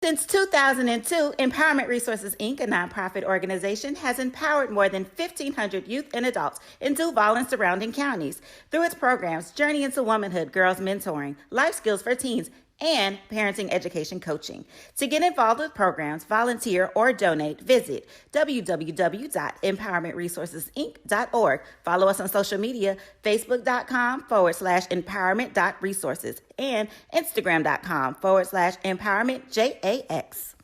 Since 2002, Empowerment Resources, Inc., a nonprofit organization, has empowered more than 1,500 youth and adults in Duval and surrounding counties. Through its programs, Journey into Womanhood, Girls Mentoring, Life Skills for Teens, and Parenting Education Coaching. To get involved with programs, volunteer, or donate, visit www.empowermentresourcesinc.org. Follow us on social media, facebook.com/empowerment.resources and instagram.com/empowermentjax.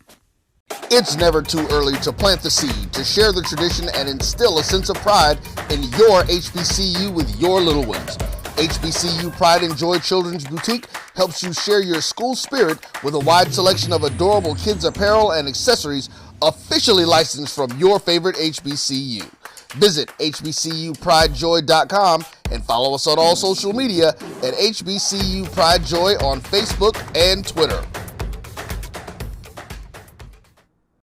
It's never too early to plant the seed, to share the tradition, and instill a sense of pride in your HBCU with your little ones. HBCU Pride and Joy Children's Boutique helps you share your school spirit with a wide selection of adorable kids apparel and accessories officially licensed from your favorite HBCU. Visit hbcupridejoy.com and follow us on all social media at HBCU Pride Joy on Facebook and Twitter.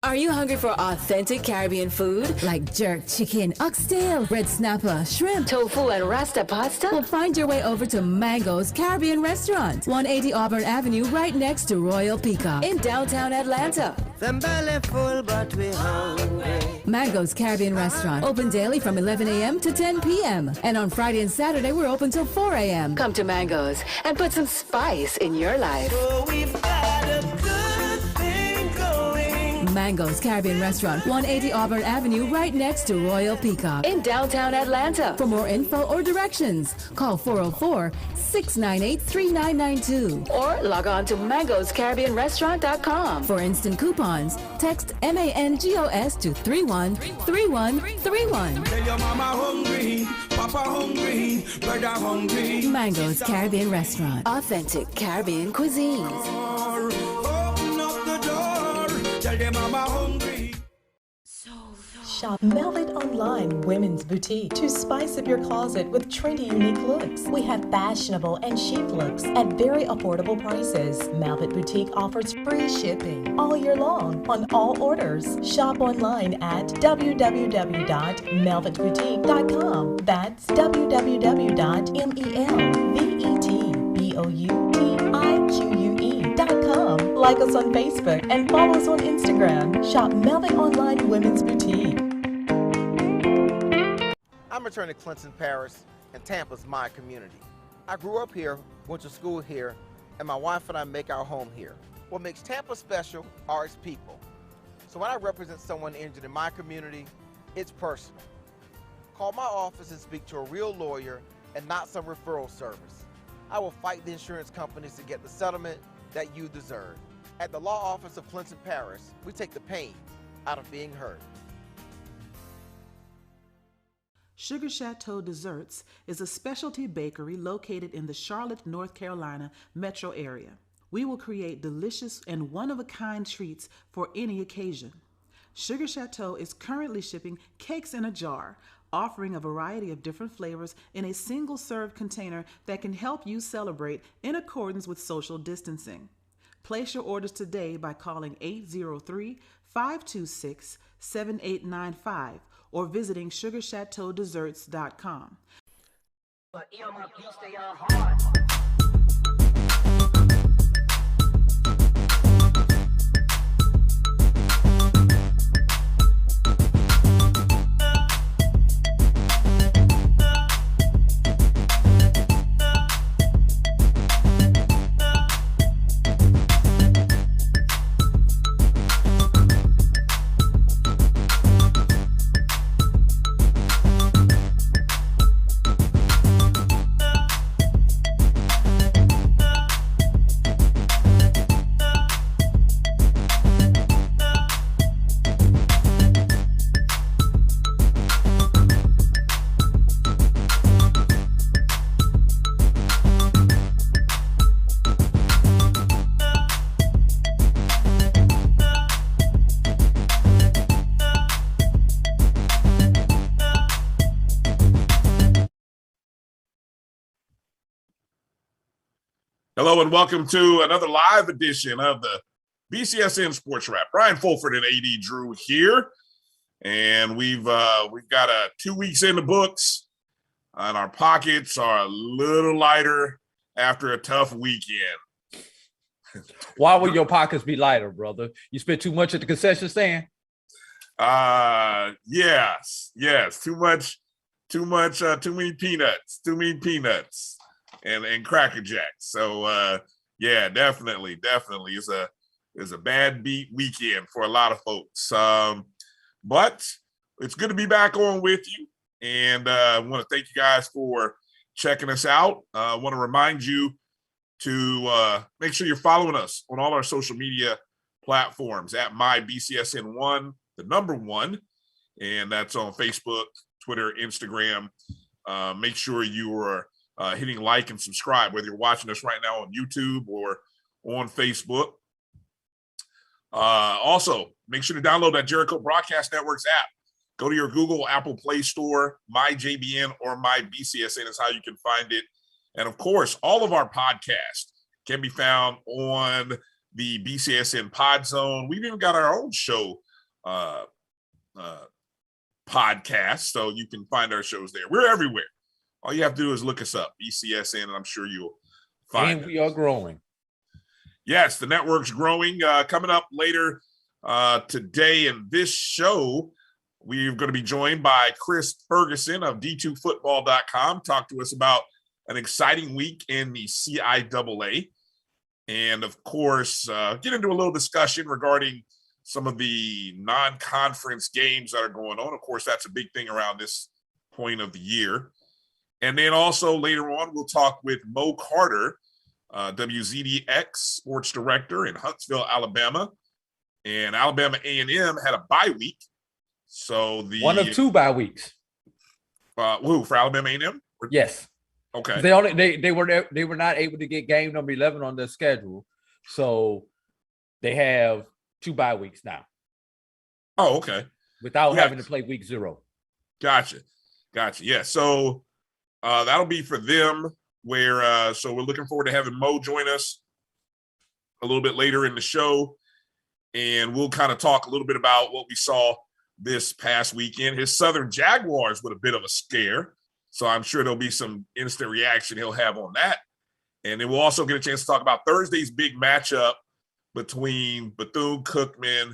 Are you hungry for authentic Caribbean food? Like jerk chicken, oxtail, red snapper, shrimp, tofu, and rasta pasta? Well, find your way over to Mango's Caribbean Restaurant, 180 Auburn Avenue, right next to Royal Peacock in downtown Atlanta. Them belly full, but we hungry. Mango's Caribbean Restaurant, open daily from 11 a.m. to 10 p.m. And on Friday and Saturday, we're open till 4 a.m. Come to Mango's and put some spice in your life. So we've got a good thing going. Mango's Caribbean Restaurant, 180 Auburn Avenue, right next to Royal Peacock in downtown Atlanta. For more info or directions, call 404-698-3992 or log on to mangoscaribbeanrestaurant.com. For instant coupons, text MANGOS to 313131. Tell your mama hungry, papa hungry, brother hungry. Mango's Caribbean Restaurant, authentic Caribbean cuisines. Open up the door, tell your mama hungry. Shop Velvet Online Women's Boutique to spice up your closet with trendy, unique looks. We have fashionable and chic looks at very affordable prices. Velvet Boutique offers free shipping all year long on all orders. Shop online at www.melvetboutique.com. That's www.melvetboutique.com. Like us on Facebook and follow us on Instagram. Shop Velvet Online Women's Boutique. I'm returning to Clinton Paris, and Tampa's my community. I grew up here, went to school here, and my wife and I make our home here. What makes Tampa special are its people. So when I represent someone injured in my community, it's personal. Call my office and speak to a real lawyer and not some referral service. I will fight the insurance companies to get the settlement that you deserve. At the law office of Clinton Paris, we take the pain out of being heard. Sugar Chateau Desserts is a specialty bakery located in the Charlotte, North Carolina metro area. We will create delicious and one-of-a-kind treats for any occasion. Sugar Chateau is currently shipping cakes in a jar, offering a variety of different flavors in a single-serve container that can help you celebrate in accordance with social distancing. Place your orders today by calling 803-526-7895 or visiting sugarchateaudesserts.com. Hello and welcome to another live edition of the BCSN SportsWrap. Brian Fulford and A.D. Drew here, and we've got 2 weeks in the books, and our pockets are a little lighter after a tough weekend. Why would your pockets be lighter, brother? You spent too much at the concession stand? Yes. Too many peanuts and Cracker Jacks. So yeah, definitely. It's a bad beat weekend for a lot of folks. But it's good to be back on with you. And I want to thank you guys for checking us out. I want to remind you to make sure you're following us on all our social media platforms at MyBCSN1, the number 1. And that's on Facebook, Twitter, Instagram. Make sure you are hitting like and subscribe, whether you're watching us right now on YouTube or on Facebook. Also, make sure to download that Jericho Broadcast Network's app. Go to your Google, Apple Play Store, MyJBN or MyBCSN is how you can find it. And of course, all of our podcasts can be found on the BCSN Pod Zone. We've even got our own show podcast, so you can find our shows there. We're everywhere. All you have to do is look us up, BCSN, and I'm sure you'll find it. And we are growing. Yes, the network's growing. Coming up later today in this show, we're going to be joined by Chris Ferguson of D2Football.com. Talk to us about an exciting week in the CIAA. And, of course, get into a little discussion regarding some of the non-conference games that are going on. Of course, that's a big thing around this point of the year. And then also later on, we'll talk with Mo Carter, WZDX sports director in Huntsville, Alabama. And Alabama A&M had a bye week. So one of 2 bye weeks. For Alabama A&M? Yes. Okay. They were not able to get game number 11 on their schedule. So they have 2 bye weeks now. Oh, okay. Without having to play week 0. Gotcha. Yeah. So that'll be for them where so we're looking forward to having Mo join us a little bit later in the show. And we'll kind of talk a little bit about what we saw this past weekend. His Southern Jaguars with a bit of a scare. So I'm sure there'll be some instant reaction he'll have on that. And then we'll also get a chance to talk about Thursday's big matchup between Bethune-Cookman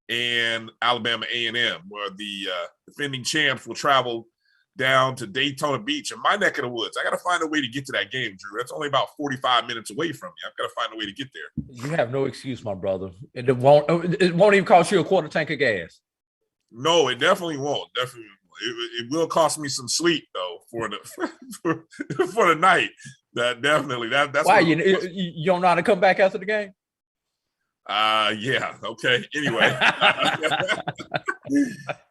and Alabama A&M, where the defending champs will travel down to Daytona Beach in my neck of the woods. I got to find a way to get to that game, Drew. That's only about 45 minutes away from me. I've got to find a way to get there. You have no excuse, my brother. It won't even cost you a quarter tank of gas. No, it definitely won't. It will cost me some sleep though for the night. That's why you don't know how to come back after the game. Yeah. Okay. Anyway.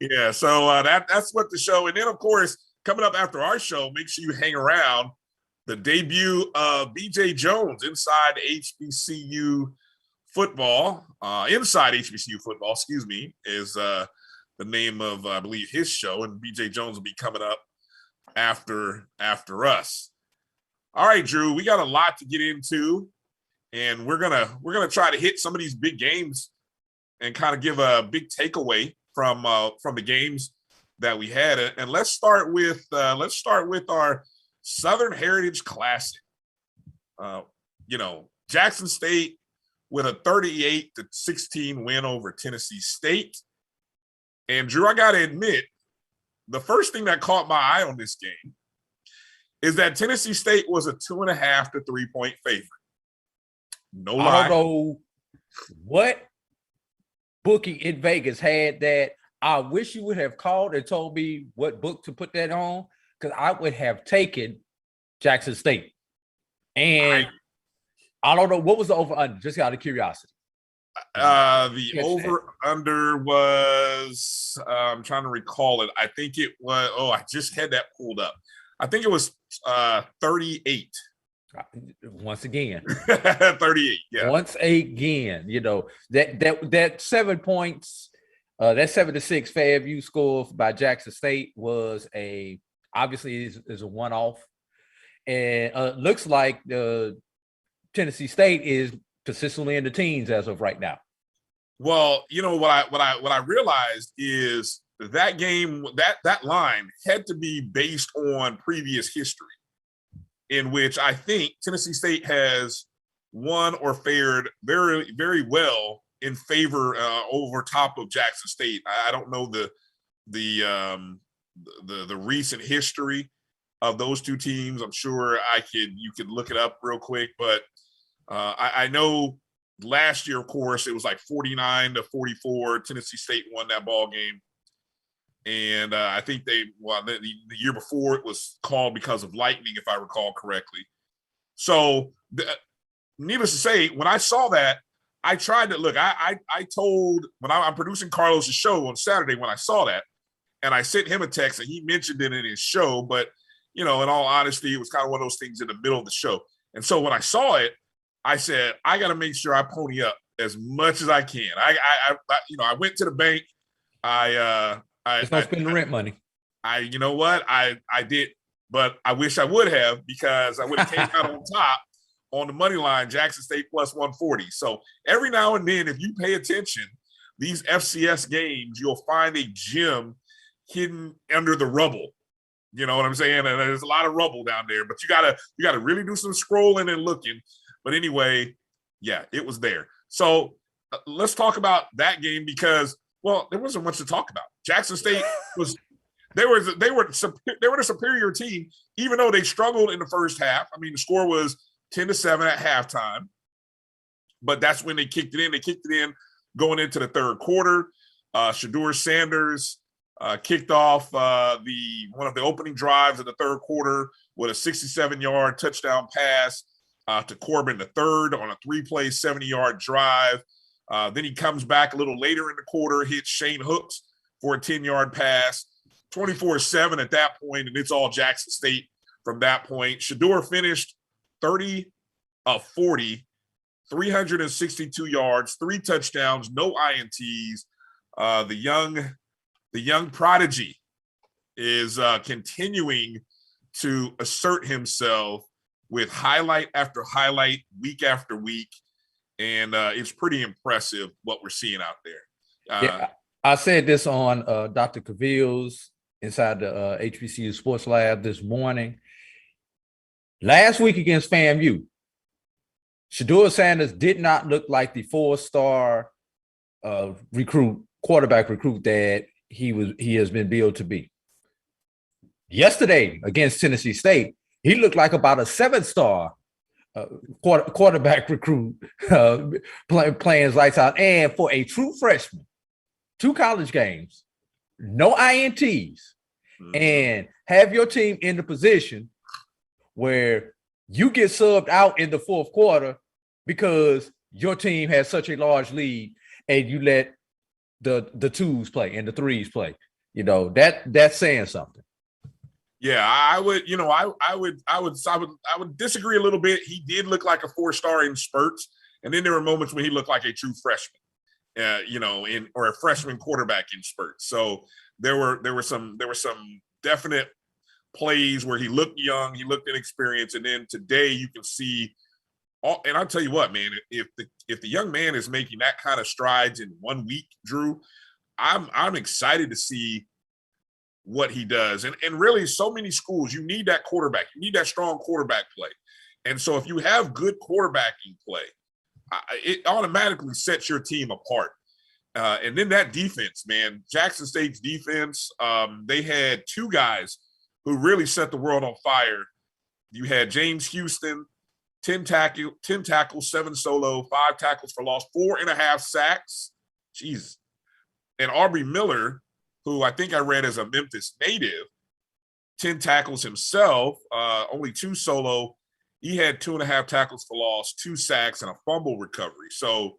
Yeah. So that's what the show. And then of course, coming up after our show, make sure you hang around. The debut of BJ Jones inside HBCU football, excuse me, is the name of I believe his show, and BJ Jones will be coming up after us. All right, Drew, we got a lot to get into, and we're gonna try to hit some of these big games and kind of give a big takeaway from the games that we had. And let's start with our Southern Heritage Classic. Jackson State with a 38-16 win over Tennessee State. And Drew, I got to admit, the first thing that caught my eye on this game is that Tennessee State was a 2.5 to 3 point favorite. No lie. I don't know what bookie in Vegas had that. I wish you would have called and told me what book to put that on, because I would have taken Jackson State. And I don't know, what was the over-under, just out of curiosity? The over-under was, I'm trying to recall it. I think it was, I just had that pulled up. I think it was 38. Once again. 38, yeah. Once again, that 7 points, that 7-6 Fairview score by Jackson State was obviously is a one-off. And looks like Tennessee State is consistently in the teens as of right now. Well, what I realized is that game, that line had to be based on previous history, in which I think Tennessee State has won or fared very, very well in favor over top of Jackson State. I don't know the recent history of those two teams. I'm sure you could look it up real quick, but I know last year, of course, it was like 49-44. Tennessee State won that ball game. And I think the year before it was called because of lightning, if I recall correctly. So needless to say, when I saw that, I tried to look, I told, when I'm producing Carlos's show on Saturday, when I saw that, and I sent him a text and he mentioned it in his show, but in all honesty, it was kind of one of those things in the middle of the show. And so when I saw it, I said, I got to make sure I pony up as much as I can. I went to the bank. It's not spending rent money. I did, but I wish I would have, because I would have came out on top on the money line, Jackson State plus 140. So every now and then, if you pay attention, these FCS games, you'll find a gem hidden under the rubble. You know what I'm saying? And there's a lot of rubble down there, but you gotta really do some scrolling and looking. But anyway, yeah, it was there. So let's talk about that game, because, well, there wasn't much to talk about. Jackson State they were the superior team, even though they struggled in the first half. I mean, the score was 10-7 at halftime, but that's when they kicked it in. They kicked it in going into the third quarter. Shedeur Sanders kicked off one of the opening drives of the third quarter with a 67-yard touchdown pass to Corbin III on a 3-play, 70-yard drive. Then he comes back a little later in the quarter, hits Shane Hooks for a 10-yard pass, 24-7 at that point, and it's all Jackson State from that point. Shedeur finished 30 of 40, 362 yards, 3 touchdowns, no INTs. The young prodigy is continuing to assert himself with highlight after highlight, week after week. And it's pretty impressive what we're seeing out there. Yeah, I said this on Dr. Cavill's inside the HBCU Sports Lab this morning. Last week against FAMU, Shedeur Sanders did not look like the 4-star quarterback recruit that he has been billed to be. Yesterday against Tennessee State, he looked like about a 7-star quarterback recruit playing his lights out. And for a true freshman, 2 college games, no INTs, and have your team in the position where you get subbed out in the fourth quarter because your team has such a large lead and you let the 2s play and the 3s play. That's saying something. Yeah, I would disagree a little bit. He did look like a 4-star in spurts, and then there were moments when he looked like a true freshman, or a freshman quarterback in spurts. So there were some definite plays where he looked young, he looked inexperienced, and then today you can see. And I'll tell you what, man, if the young man is making that kind of strides in 1 week, Drew, I'm excited to see what he does. And really, so many schools, you need that quarterback. You need that strong quarterback play. And so if you have good quarterbacking play, it automatically sets your team apart. And then that defense, man, Jackson State's defense, they had 2 guys who really set the world on fire. You had James Houston, 10 tackles, 7 solo, 5 tackles for loss, 4.5 sacks. Jeez. And Aubrey Miller, who I think I read as a Memphis native, 10 tackles himself, only 2 solo. He had 2.5 tackles for loss, 2 sacks, and a fumble recovery. So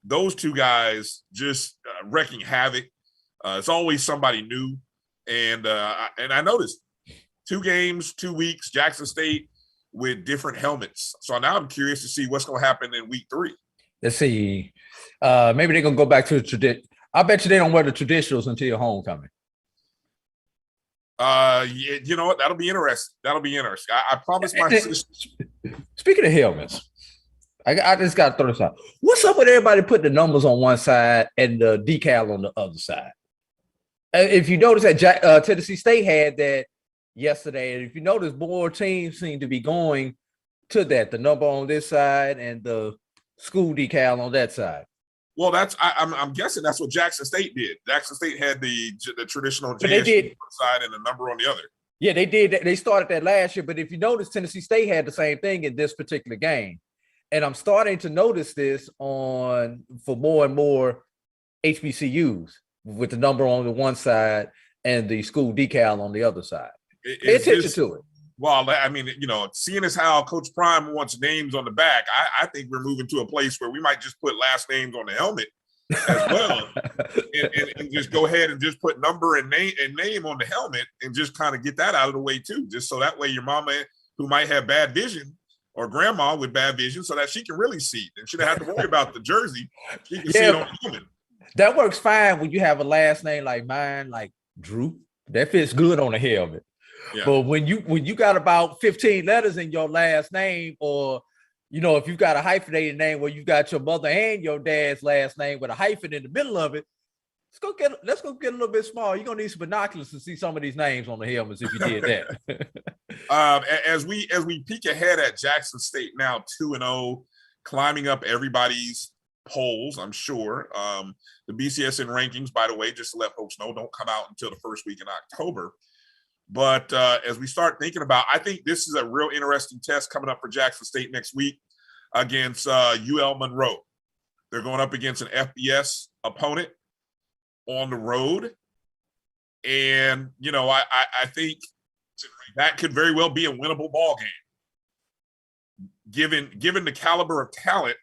those 2 guys just wrecking havoc. It's always somebody new. And I noticed 2 games, 2 weeks, Jackson State with different helmets. So now I'm curious to see what's going to happen in week 3. Let's see. Maybe they're going to go back to the tradition. I bet you they don't wear the traditionals until your homecoming. Yeah, you know what? That'll be interesting. I promise my sister. Speaking of helmets, I just got to throw this out. What's up with everybody putting the numbers on one side and the decal on the other side? If you notice that Tennessee State had that yesterday, and if you notice, more teams seem to be going to that? The number on this side and the school decal on that side. Well, I'm guessing that's what Jackson State did. Jackson State had the traditional But they did side and the number on the other. Yeah, they did. They started that last year. But if you notice, Tennessee State had the same thing in this particular game. And I'm starting to notice this for more and more HBCUs with the number on the one side and the school decal on the other side. Pay attention to it. Well, I mean, seeing as how Coach Prime wants names on the back, I think we're moving to a place where we might just put last names on the helmet as well, and just go ahead and just put number and name on the helmet and just kind of get that out of the way too, just so that way your mama who might have bad vision or grandma with bad vision, so that she can really see and she don't have to worry about the jersey. She can see it on the helmet. That works fine when you have a last name like mine, like Drew. That fits good on the helmet. Yeah. But when you got about 15 letters in your last name, or if you've got a hyphenated name where you got your mother and your dad's last name with a hyphen in the middle of it, let's go get a little bit small. You're gonna need some binoculars to see some of these names on the helmets if you did that. As we peek ahead at Jackson State now 2-0, climbing up everybody's polls, I'm sure. The BCSN rankings, by the way, just to let folks know, don't come out until the first week in October. But as we start thinking about, I think this is a real interesting test coming up for Jackson State next week against UL Monroe. They're going up against an FBS opponent on the road. And, I think that could very well be a winnable ball game, given the caliber of talent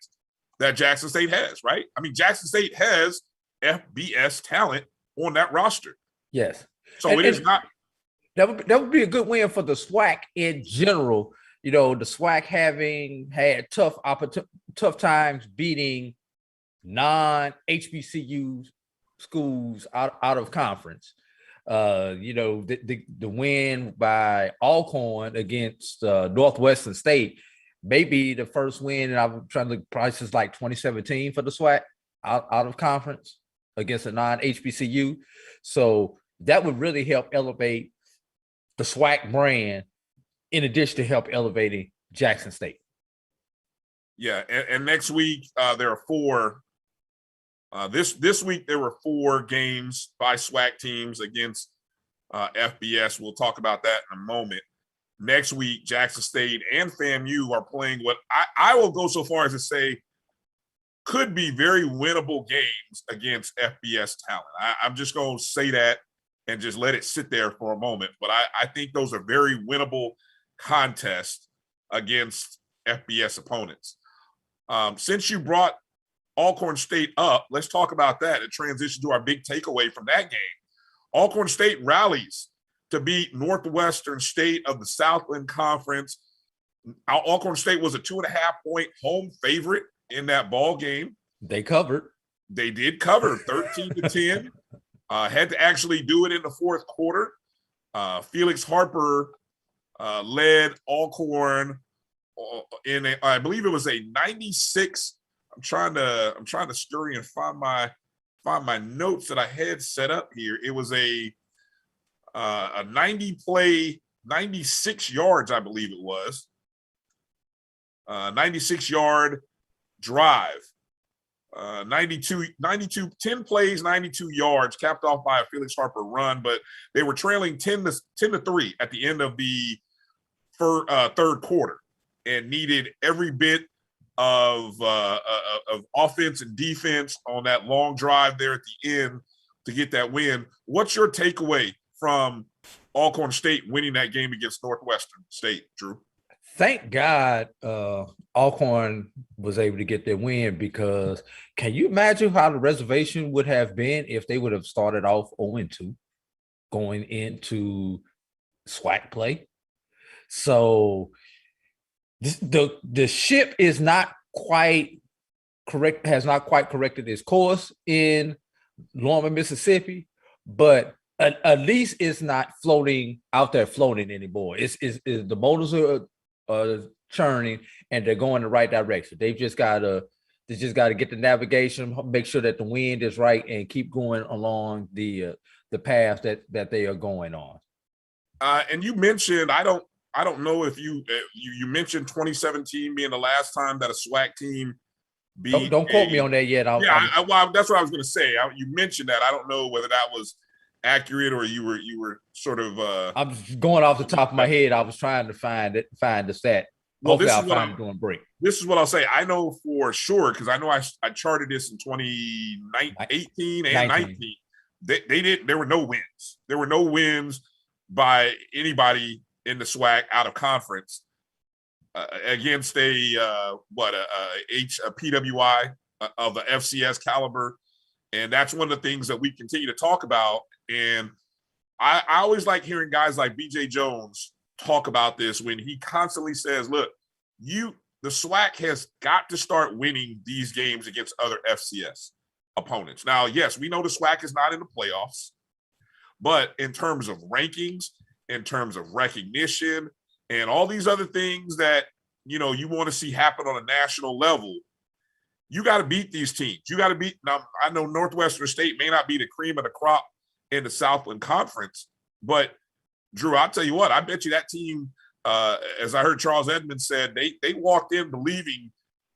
that Jackson State has, right? I mean, Jackson State has FBS talent on that roster. Yes. So it is not. That would be a good win for the SWAC in general. The SWAC having had tough times beating non-HBCU schools out of conference. The win by Alcorn against Northwestern State may be the first win, and I'm trying to look prices like 2017 for the SWAC out of conference against a non-HBCU. So that would really help elevate the SWAC brand, in addition to help elevating Jackson State. Yeah, and next week there are 4. This week there were 4 games by SWAC teams against FBS. We'll talk about that in a moment. Next week, Jackson State and FAMU are playing what I will go so far as to say could be very winnable games against FBS talent. I'm just going to say that and just let it sit there for a moment. But I think those are very winnable contests against FBS opponents. Since you brought Alcorn State up, let's talk about that and transition to our big takeaway from that game. Alcorn State rallies to beat Northwestern State of the Southland Conference. Alcorn State was a 2.5-point home favorite in that ball game. They covered. They did cover 13-10. Had to actually do it in the fourth quarter. Felix Harper led Alcorn in I believe it was a 96. I'm trying to scurry and find my notes that I had set up here. It was a 90-play, 96 yards, I believe it was. 96-yard drive. 10 plays, 92 yards, capped off by a Felix Harper run, but they were trailing 10-3 at the end of the third quarter and needed every bit of offense and defense on that long drive there at the end to get that win. What's your takeaway from Alcorn State winning that game against Northwestern State, Drew? Thank God Alcorn was able to get their win, because can you imagine how the reservation would have been if they would have started off 0-2 going into SWAC play? So the ship is not quite correct, has not quite corrected its course in Norman, Mississippi, but at least it's not floating out there floating anymore. It's the motors are churning and they're going the right direction. They just gotta get the navigation, make sure that the wind is right, and keep going along the path that they are going on. And you mentioned, I don't I don't know if you mentioned 2017 being the last time that a SWAC team beat. Don't quote me on that yet. Well, that's what I was going to say. You mentioned that. I don't know whether that was accurate or you were sort of. I'm going off the top of my head. I was trying to find the stat. Well, hopefully I'll find it during break. This is what I'll say. I know for sure because I know I charted this in 2018 and 19. They did. There were no wins. There were no wins by anybody in the SWAC out of conference against a PWI of the FCS caliber, and that's one of the things that we continue to talk about. And I always like hearing guys like BJ Jones talk about this when he constantly says, "Look, the SWAC has got to start winning these games against other FCS opponents." Now, yes, we know the SWAC is not in the playoffs, but in terms of rankings, in terms of recognition, and all these other things that, you want to see happen on a national level, you got to beat these teams. You got to beat. Now, I know Northwestern State may not be the cream of the crop in the Southland Conference, but Drew, I'll tell you what, I bet you that team, as I heard Charles Edmonds said, they walked in believing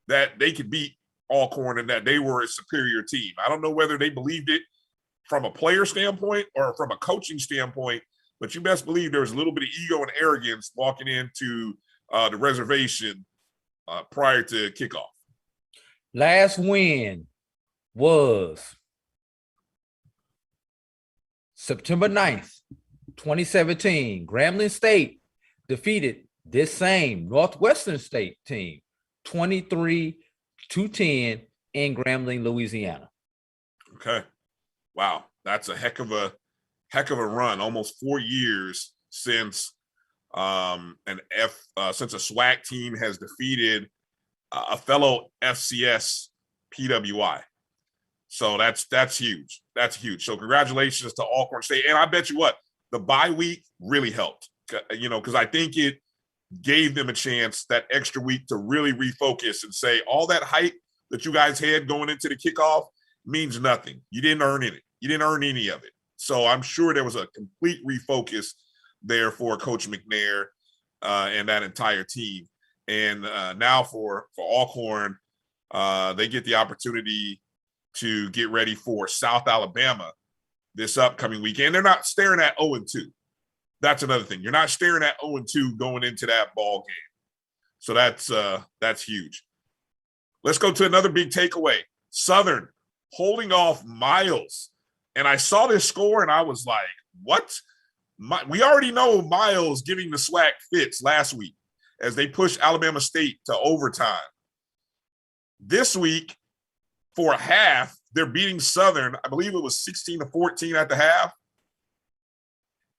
that they could beat Alcorn and that they were a superior team. I don't know whether they believed it from a player standpoint or from a coaching standpoint, but you best believe there was a little bit of ego and arrogance walking into the reservation prior to kickoff. Last win was September 9th, 2017. Grambling State defeated this same Northwestern State team 23-10 in Grambling, Louisiana. Okay. Wow. That's a heck of a run. Almost 4 years since since a SWAC team has defeated a fellow FCS PWI. So that's huge. That's huge. So congratulations to Alcorn State. And I bet you what, the bye week really helped, because I think it gave them a chance, that extra week, to really refocus and say all that hype that you guys had going into the kickoff means nothing. You didn't earn it. You didn't earn any of it. So I'm sure there was a complete refocus there for Coach McNair and that entire team. And now for Alcorn, they get the opportunity to get ready for South Alabama this upcoming weekend. They're not staring at 0-2. That's another thing. You're not staring at 0-2 going into that ball game. So that's huge. Let's go to another big takeaway. Southern holding off Miles. And I saw this score and I was like, what? We already know Miles giving the SWAC fits last week as they pushed Alabama State to overtime. This week, for a half, they're beating Southern. I believe it was 16-14 at the half.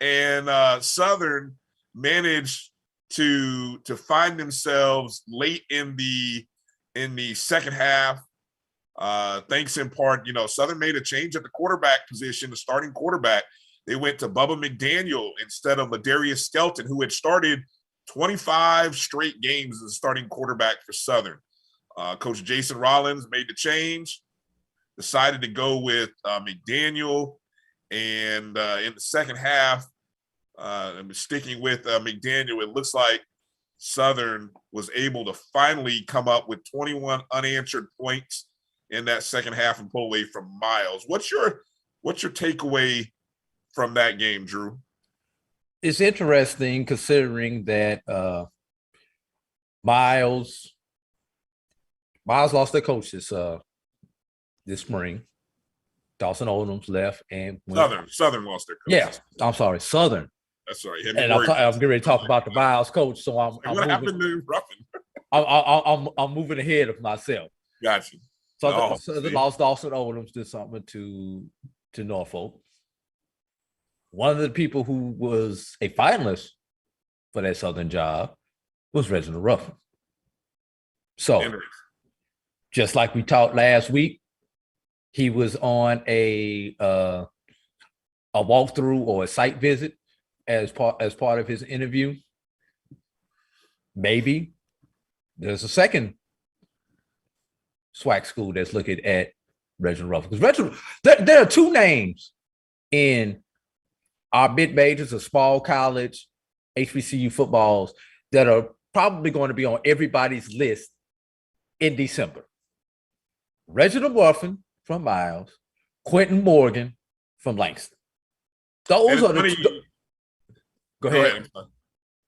And Southern managed to find themselves late in the second half. Thanks in part, Southern made a change at the quarterback position, the starting quarterback. They went to Bubba McDaniel instead of Ladarius Skelton, who had started 25 straight games as a starting quarterback for Southern. Coach Jason Rollins made the change, decided to go with McDaniel. And in the second half, sticking with McDaniel, it looks like Southern was able to finally come up with 21 unanswered points in that second half and pull away from Miles. What's your takeaway from that game, Drew? It's interesting considering that Miles lost their coach this spring. Dawson Odom's left and Southern lost their coach. Yeah, I'm sorry, Southern. That's right. And I'm getting ready to talk about the Miles coach, so I'm happened to Ruffin? I'm moving ahead of myself. Gotcha. So the lost Dawson Odoms, did something to Norfolk. One of the people who was a finalist for that Southern job was Reginald Ruffin. So, just like we talked last week, he was on a walkthrough or a site visit as part of his interview. Maybe there's a second SWAC school that's looking at Reginald Ruffin. Because there are two names in our mid majors, a small college HBCU footballs that are probably going to be on everybody's list in December. Reginald Ruffin from Miles, Quentin Morgan from Langston. Those are the. Go ahead.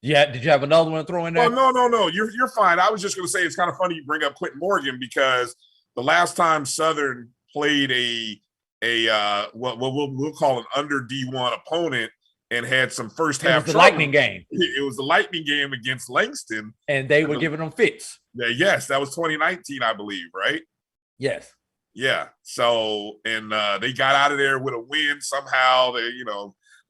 Yeah, did you have another one to throw in there? Well, no. You're fine. I was just going to say it's kind of funny you bring up Quentin Morgan because the last time Southern played what we'll call an under D1 opponent and had some first half. It was the Lightning game. It was the Lightning game against Langston, and they were giving them fits. Yeah, yes, that was 2019, I believe, right? Yes. Yeah. So, and they got out of there with a win somehow. They,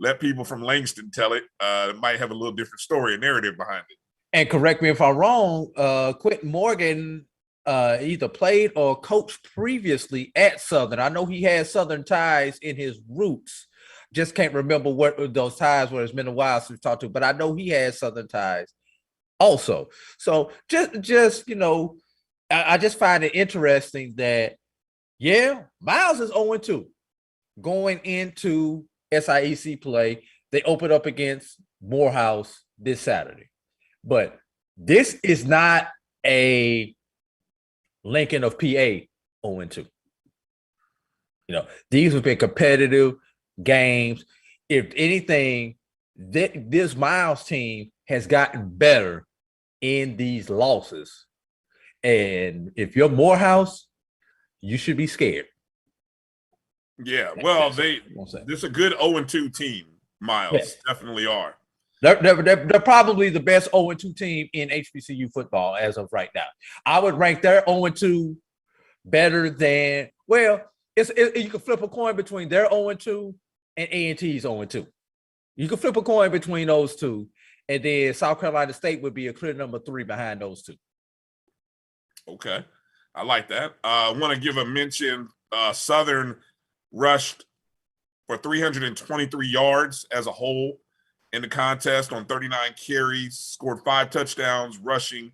let people from Langston tell it. It might have a little different story and narrative behind it. And correct me if I'm wrong, Quentin Morgan either played or coached previously at Southern. I know he had Southern ties in his roots. Just can't remember what those ties were. It's been a while since we talked to him, but I know he had Southern ties also. So just I just find it interesting that, Miles is 0-2 going into SIEC play. They open up against Morehouse this Saturday. But this is not a Lincoln of PA 0-2. These have been competitive games. If anything, this Miles team has gotten better in these losses. And if you're Morehouse, you should be scared. Yeah, well, this is a good 0-2 team, Miles. Yes. Definitely are. They're probably the best 0-2 team in HBCU football as of right now. I would rank their 0-2 better than, you can flip a coin between their 0-2 and A&T's 0-2. You can flip a coin between those two, and then South Carolina State would be a clear number 3 behind those two. Okay, I like that. I want to give a mention. Southern rushed for 323 yards as a whole in the contest on 39 carries, scored 5 touchdowns rushing.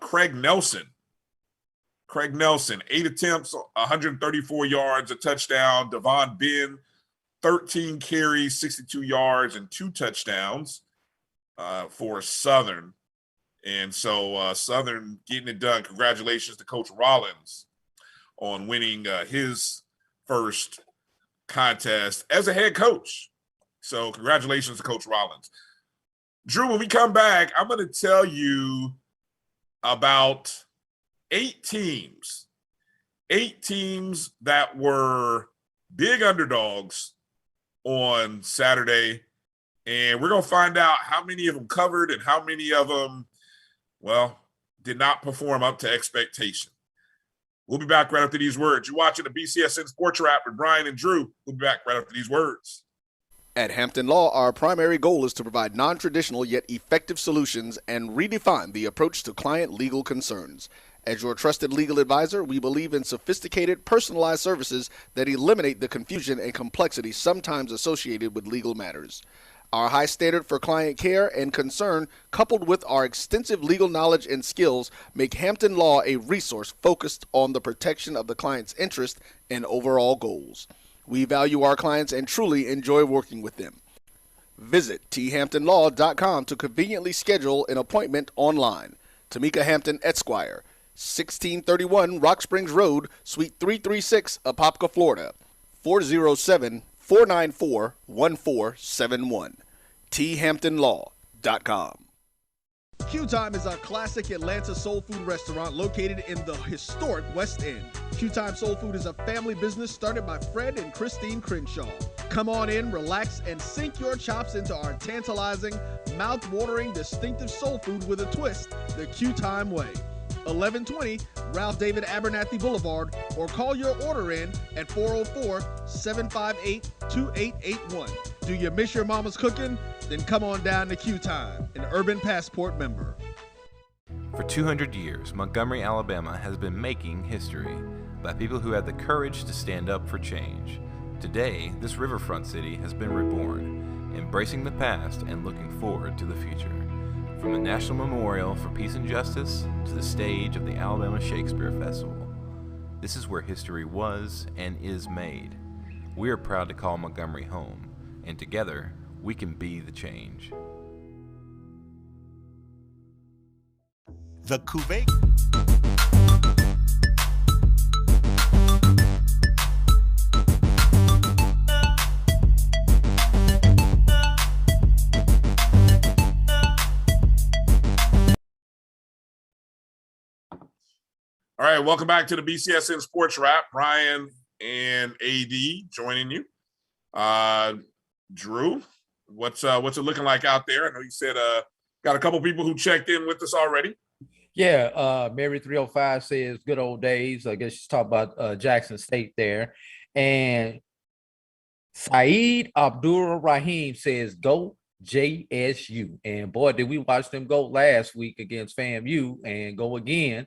Craig Nelson, 8 attempts, 134 yards, a touchdown. Devon Ben, 13 carries, 62 yards, and 2 touchdowns for Southern. And so Southern getting it done. Congratulations to Coach Rollins on winning his first contest as a head coach. So congratulations to Coach Rollins. Drew, when we come back, I'm going to tell you about 8 teams that were big underdogs on Saturday. And we're going to find out how many of them covered and how many of them, did not perform up to expectation. We'll be back right after these words. You're watching the BCSN SportsWrap with Bryan and Drew. We'll be back right after these words. At Hampton Law, our primary goal is to provide non-traditional yet effective solutions and redefine the approach to client legal concerns. As your trusted legal advisor, we believe in sophisticated, personalized services that eliminate the confusion and complexity sometimes associated with legal matters. Our high standard for client care and concern, coupled with our extensive legal knowledge and skills, make Hampton Law a resource focused on the protection of the client's interest and overall goals. We value our clients and truly enjoy working with them. Visit thamptonlaw.com to conveniently schedule an appointment online. Tamika Hampton Esquire, 1631 Rock Springs Road, Suite 336, Apopka, Florida, 407-494-1471. thamptonlaw.com. Q Time is a classic Atlanta soul food restaurant located in the historic West End. Q Time Soul Food is a family business started by Fred and Christine Crenshaw. Come on in, relax, and sink your chops into our tantalizing, mouth-watering, distinctive soul food with a twist, the Q Time way. 1120 Ralph David Abernathy Boulevard, or call your order in at 404-758-2881. Do you miss your mama's cooking? Then come on down to Q Time, an Urban Passport member. For 200 years, Montgomery, Alabama has been making history by people who had the courage to stand up for change. Today, this riverfront city has been reborn, embracing the past and looking forward to the future. From the National Memorial for Peace and Justice to the stage of the Alabama Shakespeare Festival, this is where history was and is made. We are proud to call Montgomery home, and together, we can be the change. The Cuvée. All right, welcome back to the BCSN Sports Wrap. Bryan and A.D. joining you. Drew, what's it looking like out there? I know you said got a couple people who checked in with us already. Yeah, Mary 305 says good old days. I guess she's talking about Jackson State there. And Saeed Abdul Rahim says go JSU. And boy, did we watch them go last week against FAMU and go again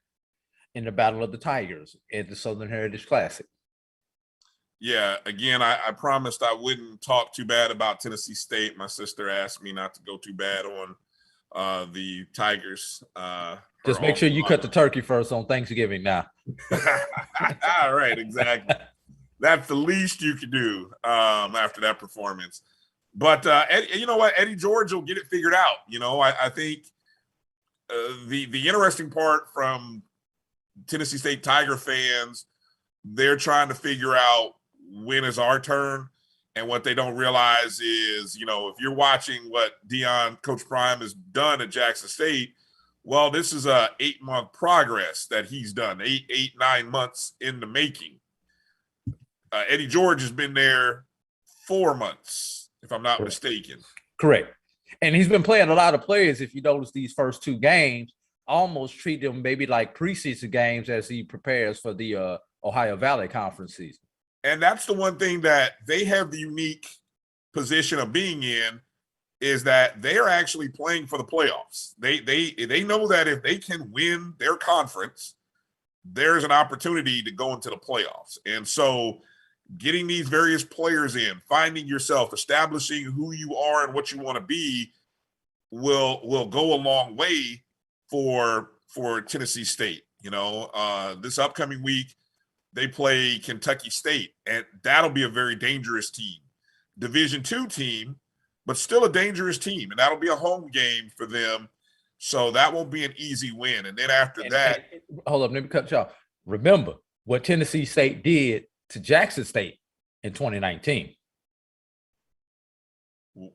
in the Battle of the Tigers at the Southern Heritage Classic. Yeah, again, I promised I wouldn't talk too bad about Tennessee State. My sister asked me not to go too bad on the Tigers. Just make sure you cut the turkey first on Thanksgiving now. All right, exactly. That's the least you can do after that performance. But you know what? Eddie George will get it figured out. You know, I think the interesting part from Tennessee State Tiger fans, they're trying to figure out when is our turn. And what they don't realize is, you know, if you're watching what Coach Prime has done at Jackson State, well, this is a 8-month progress that he's done, 9 months in the making. Eddie George has been there 4 months, if I'm not mistaken. Correct. And he's been playing a lot of players. If you notice these first 2 games, almost treat them maybe like preseason games as he prepares for the Ohio Valley Conference season. And that's the one thing that they have the unique position of being in, is that they are actually playing for the playoffs. They know that if they can win their conference, there's an opportunity to go into the playoffs. And so getting these various players in, finding yourself, establishing who you are and what you want to be will go a long way for Tennessee State. You know, this upcoming week, they play Kentucky State, and that'll be a very dangerous team. Division II team, but still a dangerous team, and that'll be a home game for them. So that won't be an easy win. And then after that. Hold up, let me cut you off. Remember what Tennessee State did to Jackson State in 2019.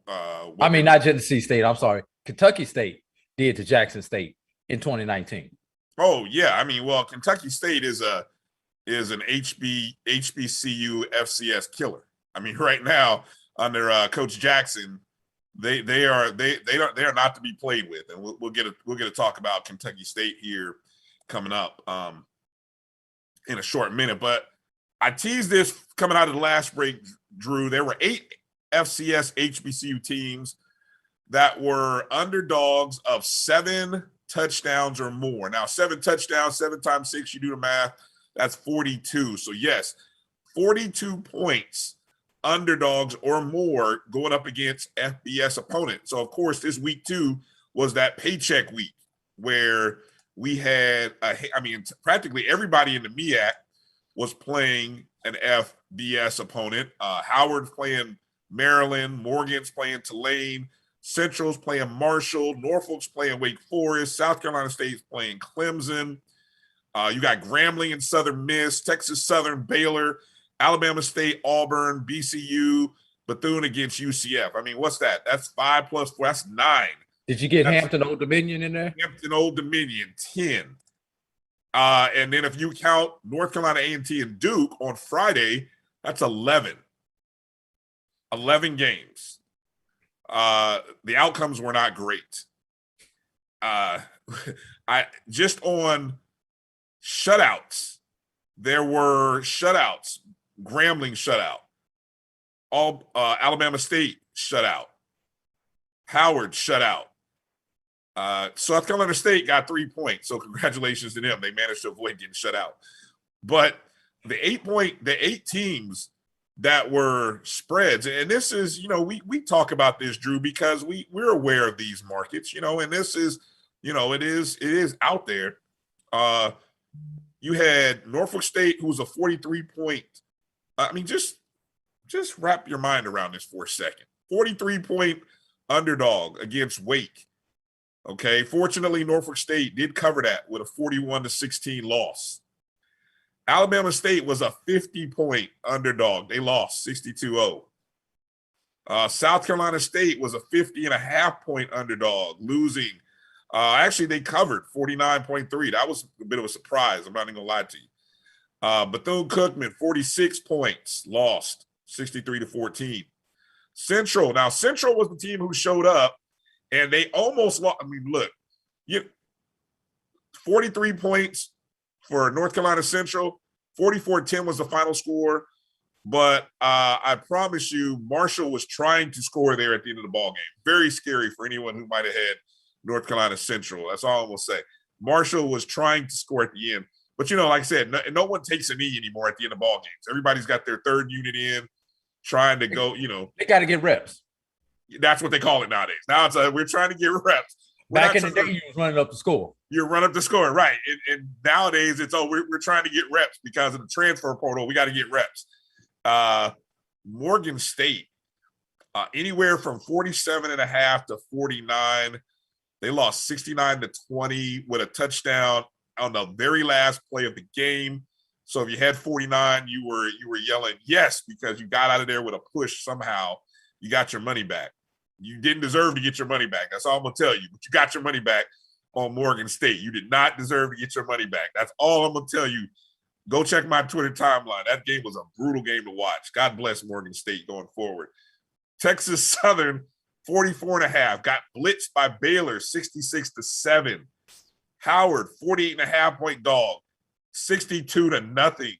I mean, not Tennessee State, I'm sorry. Kentucky State did to Jackson State in 2019. Oh, yeah. I mean, well, Kentucky State is an HBCU FCS killer. I mean, right now under Coach Jackson, they are not to be played with, and we'll get to talk about Kentucky State here coming up in a short minute. But I teased this coming out of the last break, Drew. There were 8 FCS HBCU teams that were underdogs of 7 touchdowns or more. Now, 7 touchdowns, 7 times 6, you do the math, that's 42. So, yes, 42 points, underdogs or more going up against FBS opponents. So, of course, this week 2 was that paycheck week where we had, practically everybody in the MEAC was playing an FBS opponent. Howard's playing Maryland, Morgan's playing Tulane, Central's playing Marshall, Norfolk's playing Wake Forest, South Carolina State's playing Clemson. You got Grambling and Southern Miss, Texas Southern, Baylor, Alabama State, Auburn, BCU, Bethune against UCF. I mean, what's that? That's 5 plus 4. That's 9. Did you get Hampton Old Dominion in there? Hampton Old Dominion, 10. And then if you count North Carolina A&T and Duke on Friday, that's 11. 11 games. The outcomes were not great. I just on shutouts, there were shutouts. Grambling shutout. Alabama State shutout. Howard shutout. South Carolina State got 3 points, so congratulations to them. They managed to avoid getting shut out. But the 8 teams that were spreads, and this is, you know, we talk about this, Drew, because we're aware of these markets, you know, and this is, you know, it is out there. You had Norfolk State, who was a 43-point. I mean, just wrap your mind around this for a second. 43-point underdog against Wake. Okay, fortunately, Norfolk State did cover that with a 41-16 loss. Alabama State was a 50-point underdog. They lost 62-0. South Carolina State was a 50.5-point underdog, losing. Actually, they covered 49.3. That was a bit of a surprise. I'm not even going to lie to you. Bethune-Cookman, 46 points, lost 63-14. Central was the team who showed up, and they almost lost. I mean, look, 43 points for North Carolina Central. 44-10 was the final score. But I promise you, Marshall was trying to score there at the end of the ball game. Very scary for anyone who might have had North Carolina Central. That's all I'm going to say. Marshall was trying to score at the end. But, like I said, no one takes a knee anymore at the end of ball games. Everybody's got their third unit in, trying to go, They got to get reps. That's what they call it nowadays. Now it's we're trying to get reps. Back in the day, you was running up the score. You run up the score, right. And nowadays it's, we're trying to get reps because of the transfer portal. We got to get reps. Morgan State, anywhere from 47.5 to 49. They lost 69-20 with a touchdown on the very last play of the game. So if you had 49, you were yelling yes, because you got out of there with a push somehow. You got your money back. You didn't deserve to get your money back. That's all I'm going to tell you. But you got your money back on Morgan State. You did not deserve to get your money back. That's all I'm going to tell you. Go check my Twitter timeline. That game was a brutal game to watch. God bless Morgan State going forward. Texas Southern, 44.5. Got blitzed by Baylor, 66-7. Howard, 48.5-point dog, 62-0.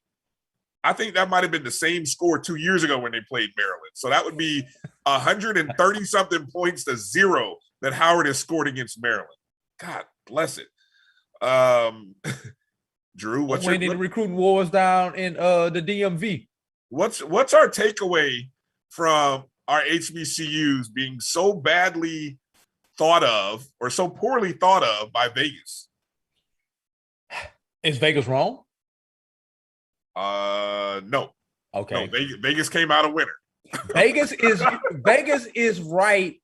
I think that might have been the same score 2 years ago when they played Maryland. So that would be 130-something points to 0 that Howard has scored against Maryland. God bless it. Drew, what's your recruiting wars down in the DMV? What's our takeaway from our HBCUs being so badly thought of or so poorly thought of by Vegas? Is Vegas wrong? No. Okay. No, Vegas came out a winner. Vegas is right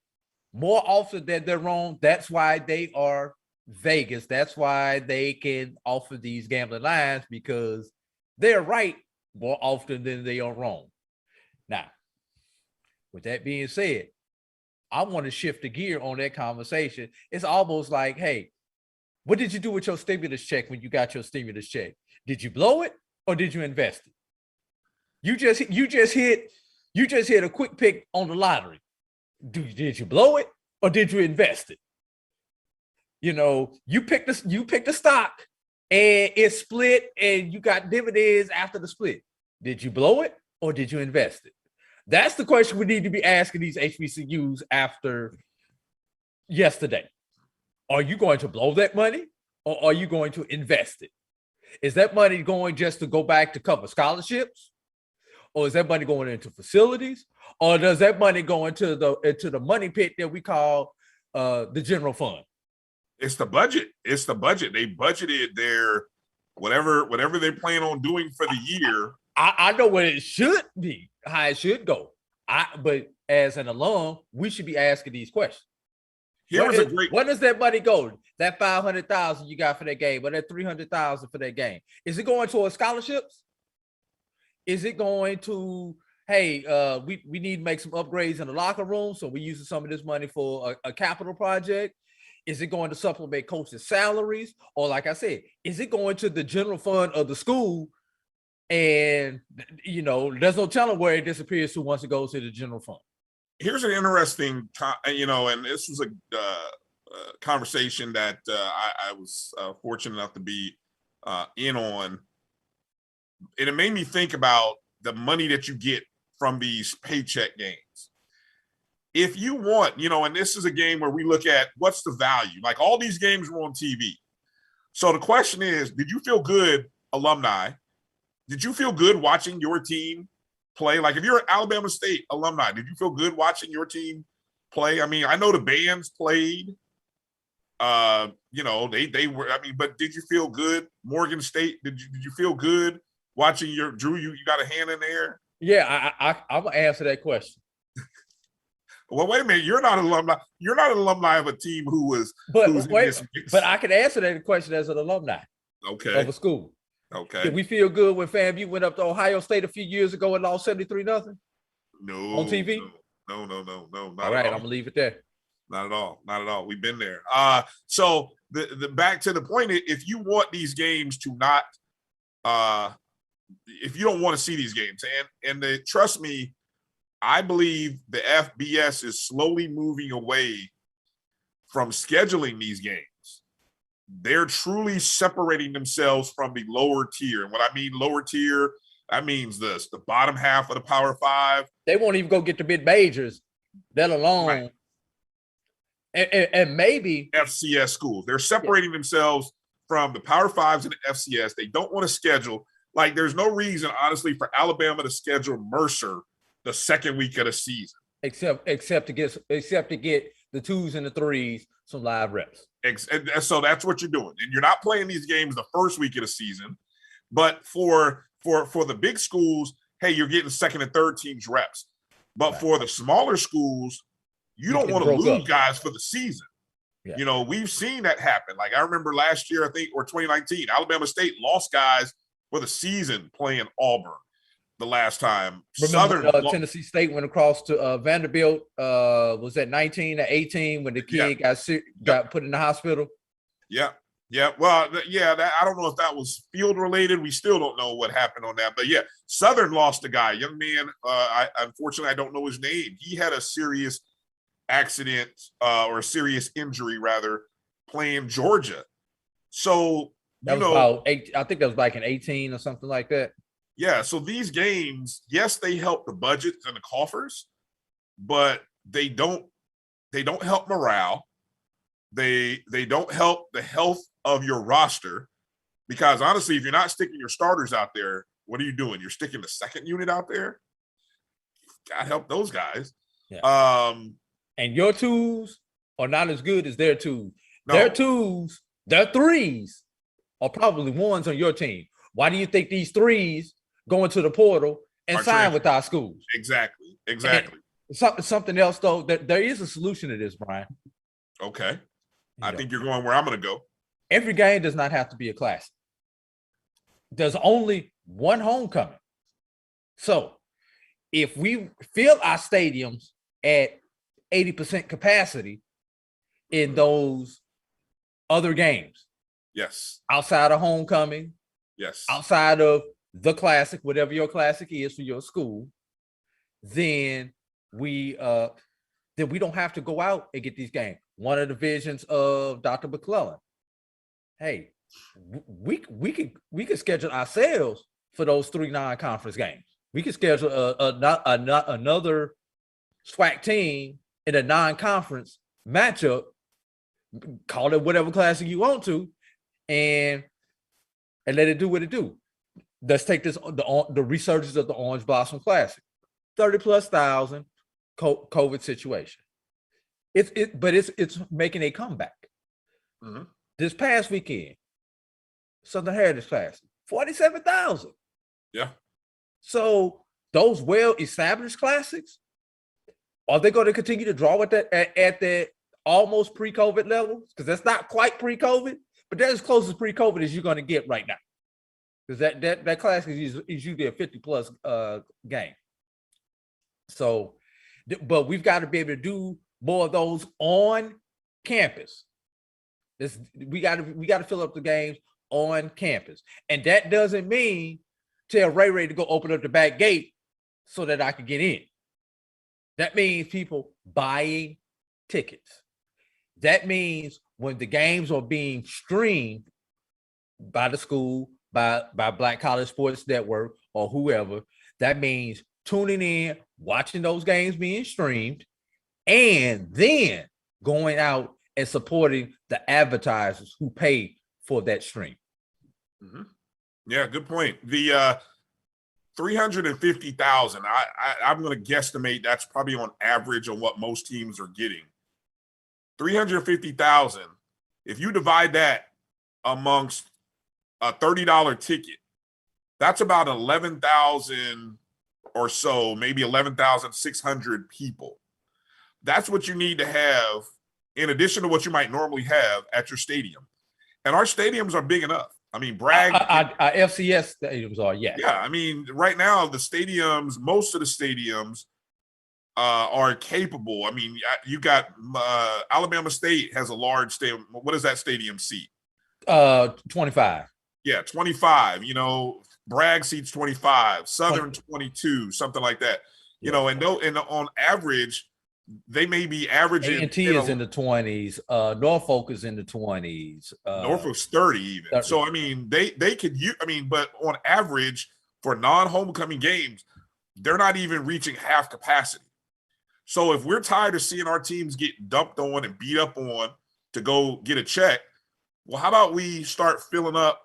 more often than they're wrong. That's why they are Vegas. That's why they can offer these gambling lines, because they're right more often than they are wrong. Now, with that being said, I want to shift the gear on that conversation. It's almost like, hey, what did you do with your stimulus check when you got your stimulus check? Did you blow it or did you invest it? You just hit a quick pick on the lottery. Did you blow it or did you invest it? You picked the stock and it split and you got dividends after the split. Did you blow it or did you invest it? That's the question we need to be asking these HBCUs after yesterday. Are you going to blow that money or are you going to invest it? Is that money going just to go back to cover scholarships? Or is that money going into facilities? Or does that money go into the money pit that we call the general fund? It's the budget. It's the budget. They budgeted their whatever they plan on doing for the year. I know what it should be, how it should go. But as an alum, we should be asking these questions. Where does that money go? That $500,000 you got for that game, or that $300,000 for that game? Is it going towards scholarships? Is it going to, hey, we need to make some upgrades in the locker room, so we're using some of this money for a capital project? Is it going to supplement coaches' salaries? Or like I said, is it going to the general fund of the school? And, there's no telling where it disappears to once it goes to the general fund. Here's an interesting, and this was a conversation that I was fortunate enough to be in on. And it made me think about the money that you get from these paycheck games. If you want, and this is a game where we look at what's the value. Like, all these games were on TV. So the question is, did you feel good, alumni? Did you feel good watching your team play? Like, if you're an Alabama State alumni, did you feel good watching your team play? I mean, I know the bands played. They were. I mean, but did you feel good? Morgan State, did you feel good watching Drew? You got a hand in there? Yeah, I'm gonna answer that question. Well, wait a minute. You're not an alumni. You're not an alumni of a team who's but I can answer that question as an alumni of a school. Okay. Did we feel good when FAMU went up to Ohio State a few years ago and lost 73-0? No. On TV? No. Not all right, at all. I'm gonna leave it there. Not at all. We've been there. So the back to the point, if you want these games to not, if you don't want to see these games, and trust me, I believe the FBS is slowly moving away from scheduling these games. They're truly separating themselves from the lower tier. And when I mean lower tier, that means the bottom half of the Power Five. They won't even go get the mid-majors, let alone. Right. And maybe FCS schools. They're separating themselves from the Power Fives and the FCS. They don't want to schedule. Like, there's no reason, honestly, for Alabama to schedule Mercer the second week of the season. Except to get the 2s and the 3s some live reps. And so that's what you're doing. And you're not playing these games the first week of the season. But for the big schools, hey, you're getting second and third teams reps. But for the smaller schools, you don't want to lose guys for the season. Yeah. You know, we've seen that happen. Like, I remember last year, I think, or 2019, Alabama State lost guys for the season playing Auburn the last time. Remember, Tennessee State went across to Vanderbilt. Was that 19 or 18 when the kid got put in the hospital? Yeah. Well, I don't know if that was field related. We still don't know what happened on that. But yeah, Southern lost a guy, young man. Unfortunately, I don't know his name. He had a serious accident or a serious injury, rather, playing Georgia. So, that was about 8. I think that was back in 18 or something like that. Yeah. So these games, yes, they help the budgets and the coffers, but they don't help morale. They don't help the health of your roster, because honestly, if you're not sticking your starters out there, what are you doing? You're sticking the second unit out there. God help those guys. Yeah. And your 2s are not as good as their 2s. No. Their 2s, their 3s are probably 1s on your team. Why do you think these 3s go into the portal and sign with our schools? Exactly. And something else, though, there is a solution to this, Brian. Okay. I think you're going where I'm going to go. Every game does not have to be a classic. There's only one homecoming. So if we fill our stadiums at 80% capacity in those other games. Yes. Outside of homecoming. Yes. Outside of the classic, whatever your classic is for your school, then we don't have to go out and get these games. One of the visions of Dr. McClellan. Hey, we could schedule ourselves for those 3 non-conference games. We could schedule another SWAC team in a non-conference matchup, call it whatever classic you want to, and let it do what it do. Let's take the resurgence of the Orange Blossom Classic, 30,000+ COVID situation. It's making a comeback. Mm-hmm. This past weekend, Southern Heritage Classic, 47,000. Yeah. So those well-established classics, are they going to continue to draw at that almost pre-COVID levels? Because that's not quite pre-COVID, but that's as close as pre-COVID as you're going to get right now. Because that classic is usually a 50+ game. So, but we've got to be able to do more of those on campus. We got to fill up the games on campus, and that doesn't mean tell Ray to go open up the back gate so that I can get in. That means people buying tickets. That means when the games are being streamed by the school, by Black College Sports Network or whoever, that means tuning in, watching those games being streamed, and then going out and supporting the advertisers who pay for that stream. Mm-hmm. Yeah, good point. The 350,000, I'm going to guesstimate that's probably on average on what most teams are getting. 350,000, if you divide that amongst a $30 ticket, that's about 11,000 or so, maybe 11,600 people That's what you need to have in addition to what you might normally have at your stadium. And our stadiums are big enough. I mean, Bragg. Our FCS stadiums are, yes. Yeah, I mean, right now, the stadiums, most of the stadiums are capable. I mean, you got Alabama State has a large stadium. What does that stadium seat? 25. Yeah, 25. You know, Bragg seats 25, Southern 22, something like that. You know, and on average, they may be averaging. A&T is in the 20s. Norfolk is in the 20s. Norfolk's 30 even. 30. So I mean, they could use. I mean, but on average for non-homecoming games, they're not even reaching half capacity. So if we're tired of seeing our teams get dumped on and beat up on to go get a check, well, how about we start filling up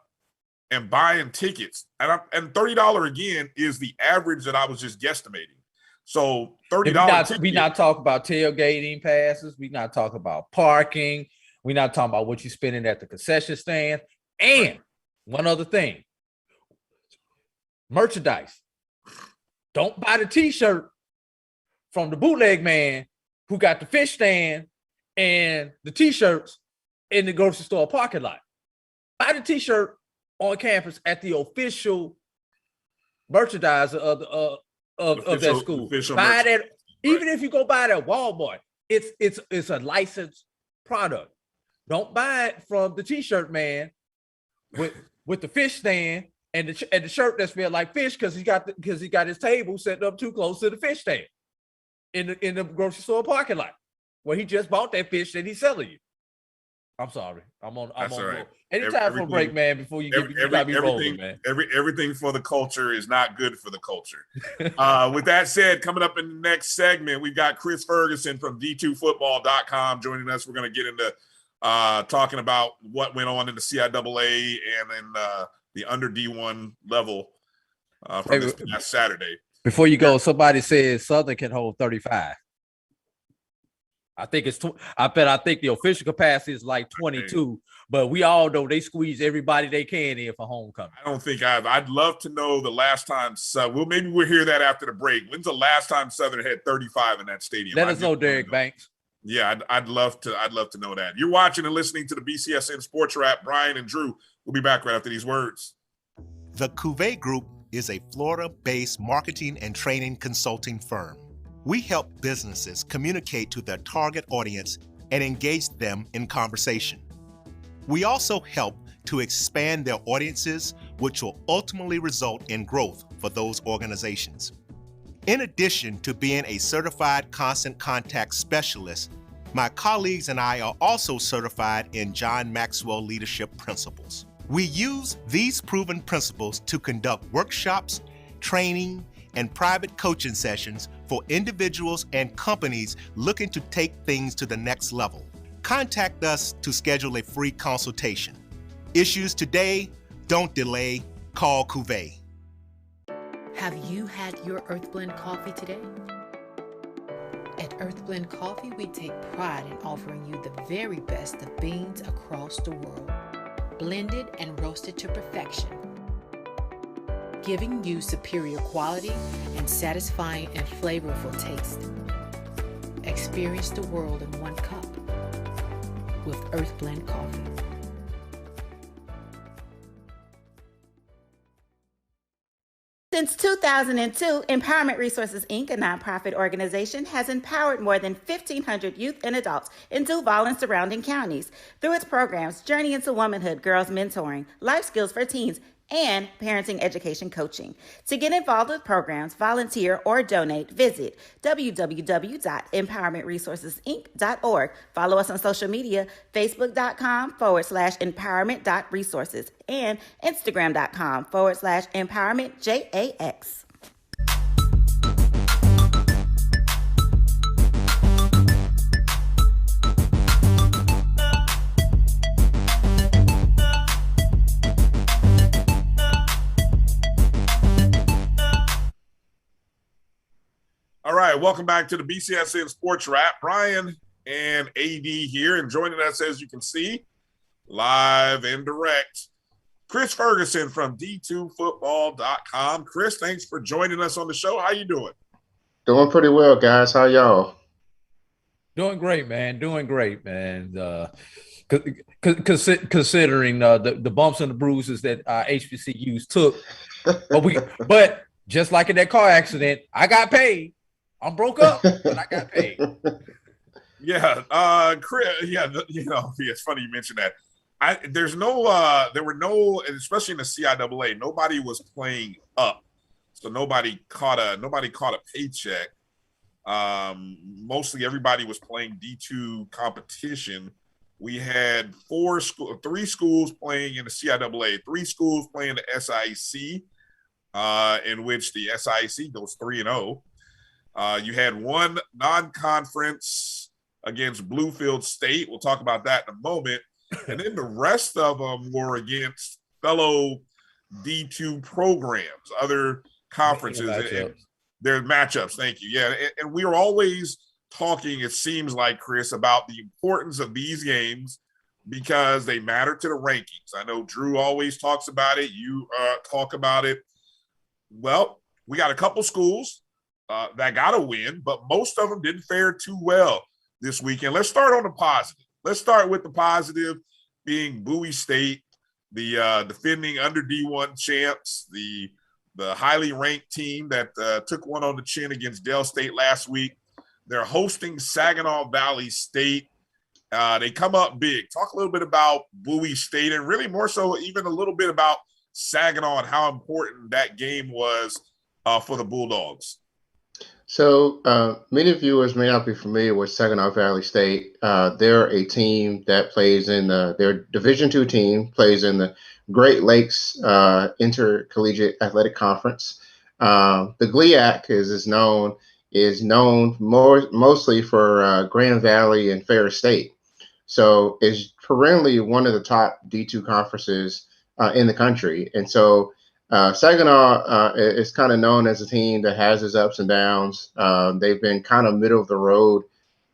and buying tickets? And $30 again is the average that I was just guesstimating. So $30. We not talk about tailgating passes. We not talk about parking. We not talking about what you're spending at the concession stand. And one other thing, merchandise. Don't buy the T-shirt from the bootleg man who got the fish stand and the T-shirts in the grocery store parking lot. Buy the T-shirt on campus at the official merchandiser of that school. Buy that, even if you go buy it at Walmart, it's a licensed product. Don't buy it from the T-shirt man with the fish stand and the shirt that smells like fish because he got his table set up too close to the fish stand in the grocery store parking lot where he just bought that fish that he's selling you. I'm sorry. I'm on. Right. Anytime for a break, man. Before you gotta be rolling, man. Everything for the culture is not good for the culture. With that said, coming up in the next segment, we've got Chris Ferguson from D2Football.com joining us. We're going to get into talking about what went on in the CIAA and in the under D1 level from this past Saturday. Before you go, somebody says Southern can hold 35. I think the official capacity is like 22, but we all know they squeeze everybody they can in for homecoming. I don't think I'd love to know the last time. Maybe we'll hear that after the break. When's the last time Southern had 35 in that stadium? Let us know, Derek Banks. Yeah, I'd love to know that. You're watching and listening to the BCSN Sports Wrap. Bryan and Drew. We'll be back right after these words. The Cuvée Group is a Florida-based marketing and training consulting firm. We help businesses communicate to their target audience and engage them in conversation. We also help to expand their audiences, which will ultimately result in growth for those organizations. In addition to being a certified constant contact specialist, my colleagues and I are also certified in John Maxwell Leadership Principles. We use these proven principles to conduct workshops, training, and private coaching sessions for individuals and companies looking to take things to the next level. Contact us to schedule a free consultation. Issues today, don't delay, call Cuvée. Have you had your Earthblend coffee today? At Earthblend Coffee, we take pride in offering you the very best of beans across the world, blended and roasted to perfection, giving you superior quality and satisfying and flavorful taste. Experience the world in one cup with Earthblend Coffee. Since 2002, Empowerment Resources, Inc., a nonprofit organization, has empowered more than 1,500 youth and adults in Duval and surrounding counties. Through its programs, Journey into Womanhood, Girls Mentoring, Life Skills for Teens, and parenting education coaching. To get involved with programs, volunteer, or donate, visit www.empowermentresourcesinc.org. Follow us on social media, facebook.com/empowerment.resources and instagram.com/empowermentJAX. All right, welcome back to the BCSN Sports Wrap. Bryan and A.D. here, and joining us, as you can see, live and direct, Chris Ferguson from D2Football.com. Chris, thanks for joining us on the show. How you doing? Doing pretty well, guys. How y'all? Doing great, man. Doing great, man. Considering the bumps and the bruises that HBCUs took, but just like in that car accident, I got paid. I'm broke up, but I got paid. Yeah, Chris, yeah, it's funny you mentioned that. There were no, and especially in the CIAA, nobody was playing up, so nobody caught a paycheck. Mostly everybody was playing D2 competition. We had three schools playing in the CIAA, three schools playing the SIC, in which the SIC goes 3-0. You had one non-conference against Bluefield State. We'll talk about that in a moment. And then the rest of them were against fellow D2 programs, other conferences. And their matchups. Thank you. Yeah. And we are always talking, it seems like, Chris, about the importance of these games because they matter to the rankings. I know Drew always talks about it. You talk about it. Well, we got a couple schools that got a win, but most of them didn't fare too well this weekend. Let's start on the positive. Let's start with the positive being Bowie State, the defending under D1 champs, the highly ranked team that took one on the chin against Dell State last week. They're hosting Saginaw Valley State. They come up big. Talk a little bit about Bowie State and really more so even a little bit about Saginaw and how important that game was for the Bulldogs. So many viewers may not be familiar with Saginaw Valley State. They're a team that plays in their Division II team, plays in the Great Lakes Intercollegiate Athletic Conference. The GLIAC is known mostly for Grand Valley and Ferris State. So it's perennially one of the top D2 conferences in the country. And so Saginaw is kind of known as a team that has its ups and downs. They've been kind of middle of the road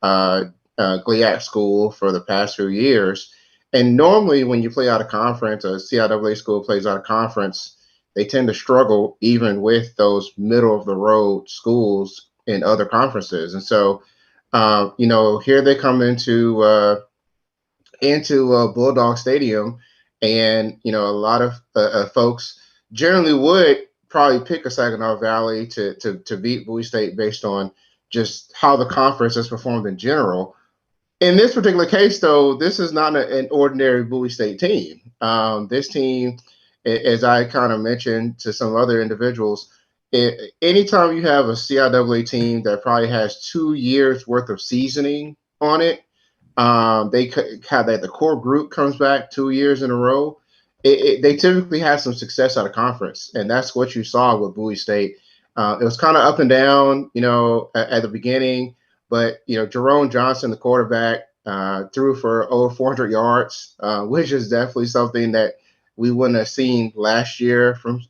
GLIAC school for the past few years. And normally when you play out of conference, a CIAA school plays out of conference, they tend to struggle even with those middle of the road schools in other conferences. And so, here they come into Bulldog Stadium, and a lot of folks generally would probably pick a Saginaw Valley to beat Bowie State based on just how the conference has performed in general. In this particular case, though, this is not an ordinary Bowie State team. This team, as I kind of mentioned to some other individuals, anytime you have a CIAA team that probably has 2 years worth of seasoning on it, they have that the core group comes back 2 years in a row. They typically have some success out of conference, and that's what you saw with Bowie State. It was kind of up and down, at the beginning, but Jerome Johnson, the quarterback, threw for over 400 yards, which is definitely something that we wouldn't have seen last year from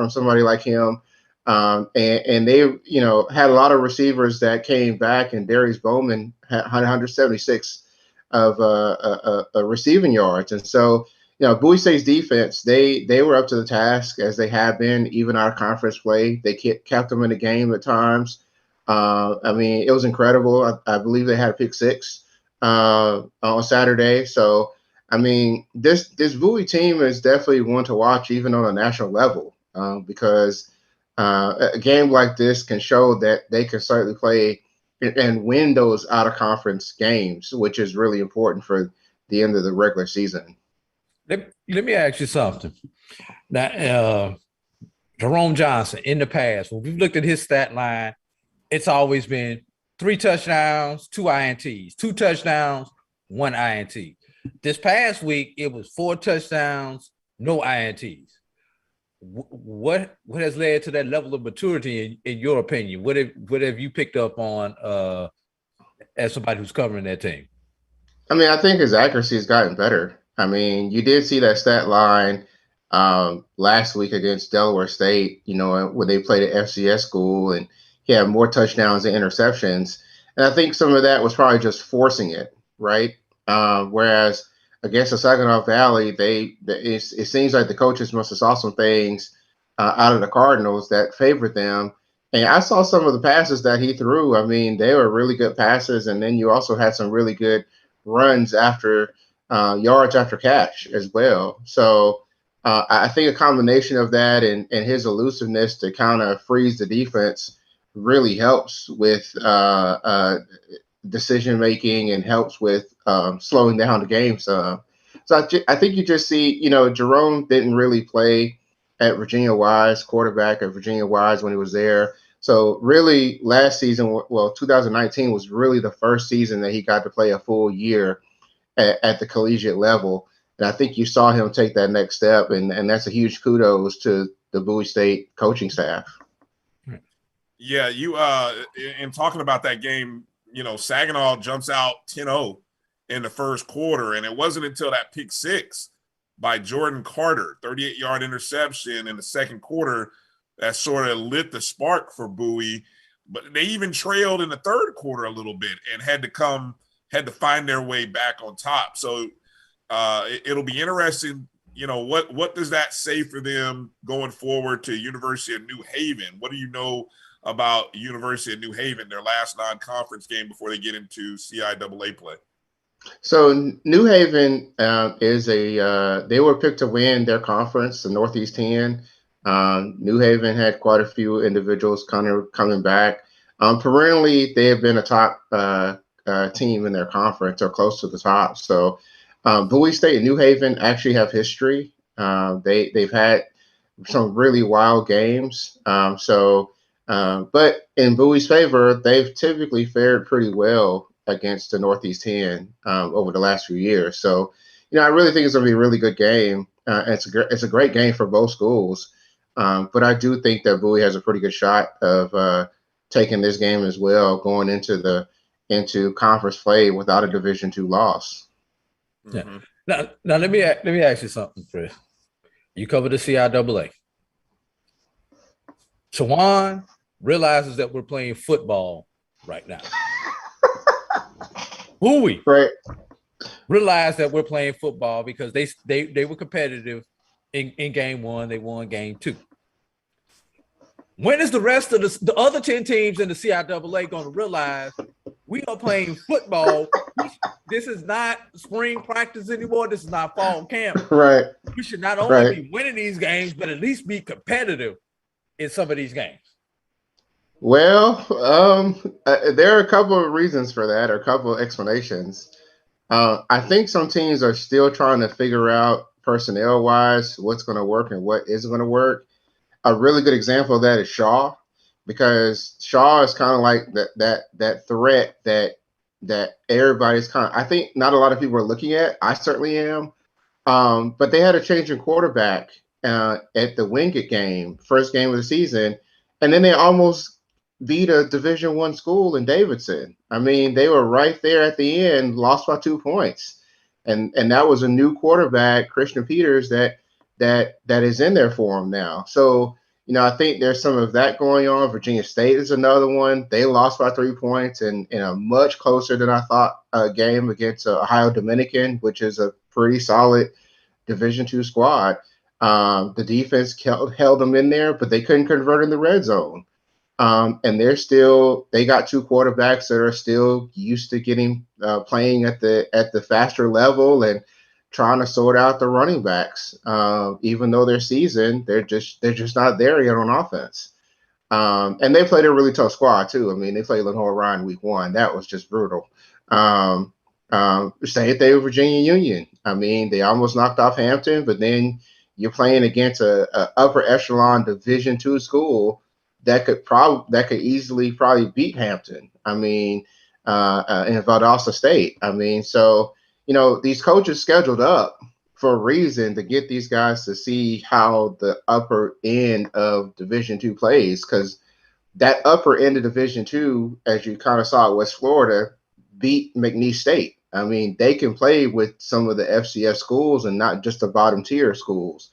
somebody like him. And they, had a lot of receivers that came back, and Darius Bowman had 176 of receiving yards. And so, Bowie State's defense, they were up to the task as they have been, even out of conference play. They kept them in the game at times. It was incredible. I believe they had a pick six on Saturday. So, this Bowie team is definitely one to watch, even on a national level, because a game like this can show that they can certainly play and win those out of conference games, which is really important for the end of the regular season. Let me ask you something. Now, Jerome Johnson, in the past, when we've looked at his stat line, it's always been 3 touchdowns, 2 INTs, 2 touchdowns, 1 INT. This past week, it was 4 touchdowns, no INTs. What has led to that level of maturity in your opinion? What have you picked up on as somebody who's covering that team? I think his accuracy has gotten better. You did see that stat line last week against Delaware State, when they played at FCS school, and he had more touchdowns than interceptions. And I think some of that was probably just forcing it, right? Whereas against the Saginaw Valley, it seems like the coaches must have saw some things out of the Cardinals that favored them, And I saw some of the passes that he threw. I mean, they were really good passes, and then you also had some really good runs after yards after catch as well. So I think a combination of that and his elusiveness to kind of freeze the defense really helps with decision making and helps with slowing down the game. So I think you just see, Jerome didn't really play at Virginia Wise, quarterback at Virginia Wise when he was there. So really last season, 2019 was really the first season that he got to play a full year at the collegiate level. And I think you saw him take that next step, and that's a huge kudos to the Bowie State coaching staff. Yeah, you in talking about that game, Saginaw jumps out 10-0 in the first quarter, and it wasn't until that pick six by Jordan Carter, 38-yard interception in the second quarter, that sort of lit the spark for Bowie. But they even trailed in the third quarter a little bit and had to find their way back on top. So it'll be interesting, what does that say for them going forward to University of New Haven? What do you know about University of New Haven, their last non-conference game before they get into CIAA play? So New Haven they were picked to win their conference, the Northeast 10. New Haven had quite a few individuals coming back. Perennially, they have been a top team in their conference or close to the top. So Bowie State and New Haven actually have history. They've had some really wild games. But in Bowie's favor, they've typically fared pretty well against the Northeast 10 over the last few years. So, I really think it's going to be a really good game. It's a great game for both schools. But I do think that Bowie has a pretty good shot of taking this game as well, going into conference play without a Division II loss. Yeah. Now let me ask you something, Chris. You cover the CIAA. Tawan realizes that we're playing football right now. Bowie realized that we're playing football because they were competitive in game one. They won game two. When is the rest of the other 10 teams in the CIAA going to realize we are playing football? This is not spring practice anymore. This is not fall camp. Right. We should not only be winning these games, but at least be competitive in some of these games. Well, there are a couple of reasons for that, or a couple of explanations. I think some teams are still trying to figure out personnel-wise what's going to work and what isn't going to work. A really good example of that is Shaw, because Shaw is kind of like that threat that everybody's I think not a lot of people are looking at. I certainly am. But they had a change in quarterback at the Wingate game, first game of the season, and then they almost beat a Division I school in Davidson. I mean, they were right there at the end, lost by 2 points. And that was a new quarterback, Christian Peters, that is in there for him now. So, I think there's some of that going on. Virginia State is another one. They lost by 3 points in a much closer than I thought game against Ohio Dominican, which is a pretty solid Division II squad. The defense held them in there, but they couldn't convert in the red zone. And they got two quarterbacks that are still used to playing at the faster level and trying to sort out the running backs. Even though they're seasoned, they're just not there yet on offense. And they played a really tough squad too. I mean, they played Lenore Ryan week 1. That was just brutal. Same thing with Virginia Union. I mean, they almost knocked off Hampton, but then you're playing against a upper echelon Division II school that could easily probably beat Hampton. I mean, in Valdosta State. I mean, so these coaches scheduled up for a reason to get these guys to see how the upper end of Division II plays, because that upper end of Division II, as you kind of saw at West Florida, beat McNeese State. I mean, they can play with some of the FCS schools and not just the bottom tier schools.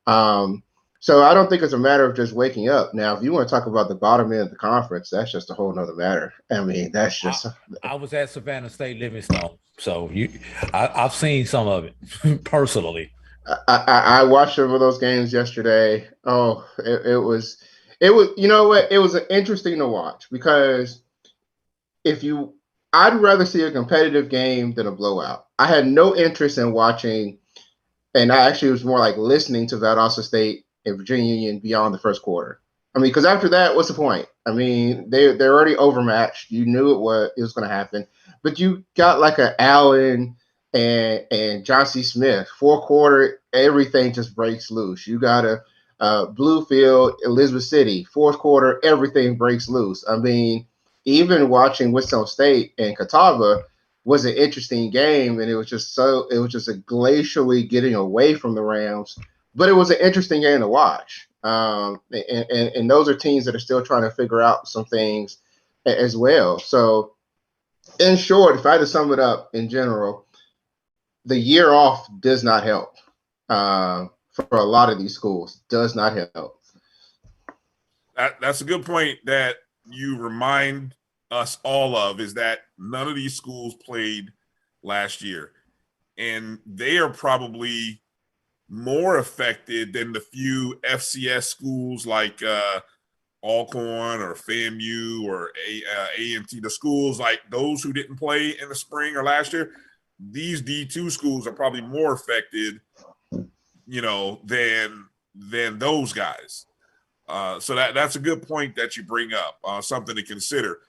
So I don't think it's a matter of just waking up. Now, if you want to talk about the bottom end of the conference, that's just a whole nother matter. I mean, that's just. I was at Savannah State Livingstone, so I've seen some of it personally. I watched some of those games yesterday. Oh, it It was, you know what? It was interesting to watch because I'd rather see a competitive game than a blowout. I had no interest in watching, and I actually was more like listening to Valdosta State and Virginia Union beyond the first quarter. I mean, because after that, what's the point? I mean, they're already overmatched. You knew it was going to happen, but you got like a Allen and John C. Smith. Fourth quarter, everything just breaks loose. You got a Bluefield, Elizabeth City. Fourth quarter, everything breaks loose. I mean, even watching Winston State and Catawba was an interesting game, and it was just a glacially getting away from the Rams, but it was an interesting game to watch. And those are teams that are still trying to figure out some things as well. So, in short, if I had to sum it up in general, the year off does not help for a lot of these schools. Does not help. That's a good point that you remind us all of, is that none of these schools played last year, and they are probably more affected than the few FCS schools like Alcorn or FAMU or A&T, the schools like those who didn't play in the spring or last year. These D2 schools are probably more affected, than those guys. So that's a good point that you bring up, something to consider.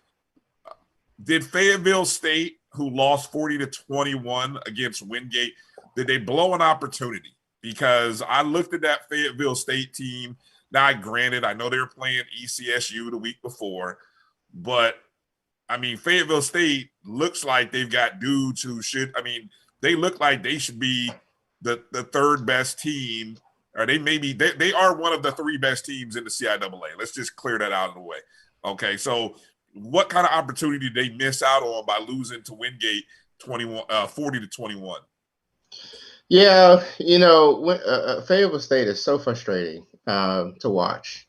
Did Fayetteville State, who lost 40-21 against Wingate, did they blow an opportunity? Because I looked at that Fayetteville State team. Now, granted, I know they were playing ECSU the week before, but, I mean, Fayetteville State looks like they've got dudes who they look like they should be the third best team, or they are one of the three best teams in the CIAA. Let's just clear that out of the way. Okay, so what kind of opportunity did they miss out on by losing to Wingate 40-21? Yeah, Fayetteville State is so frustrating to watch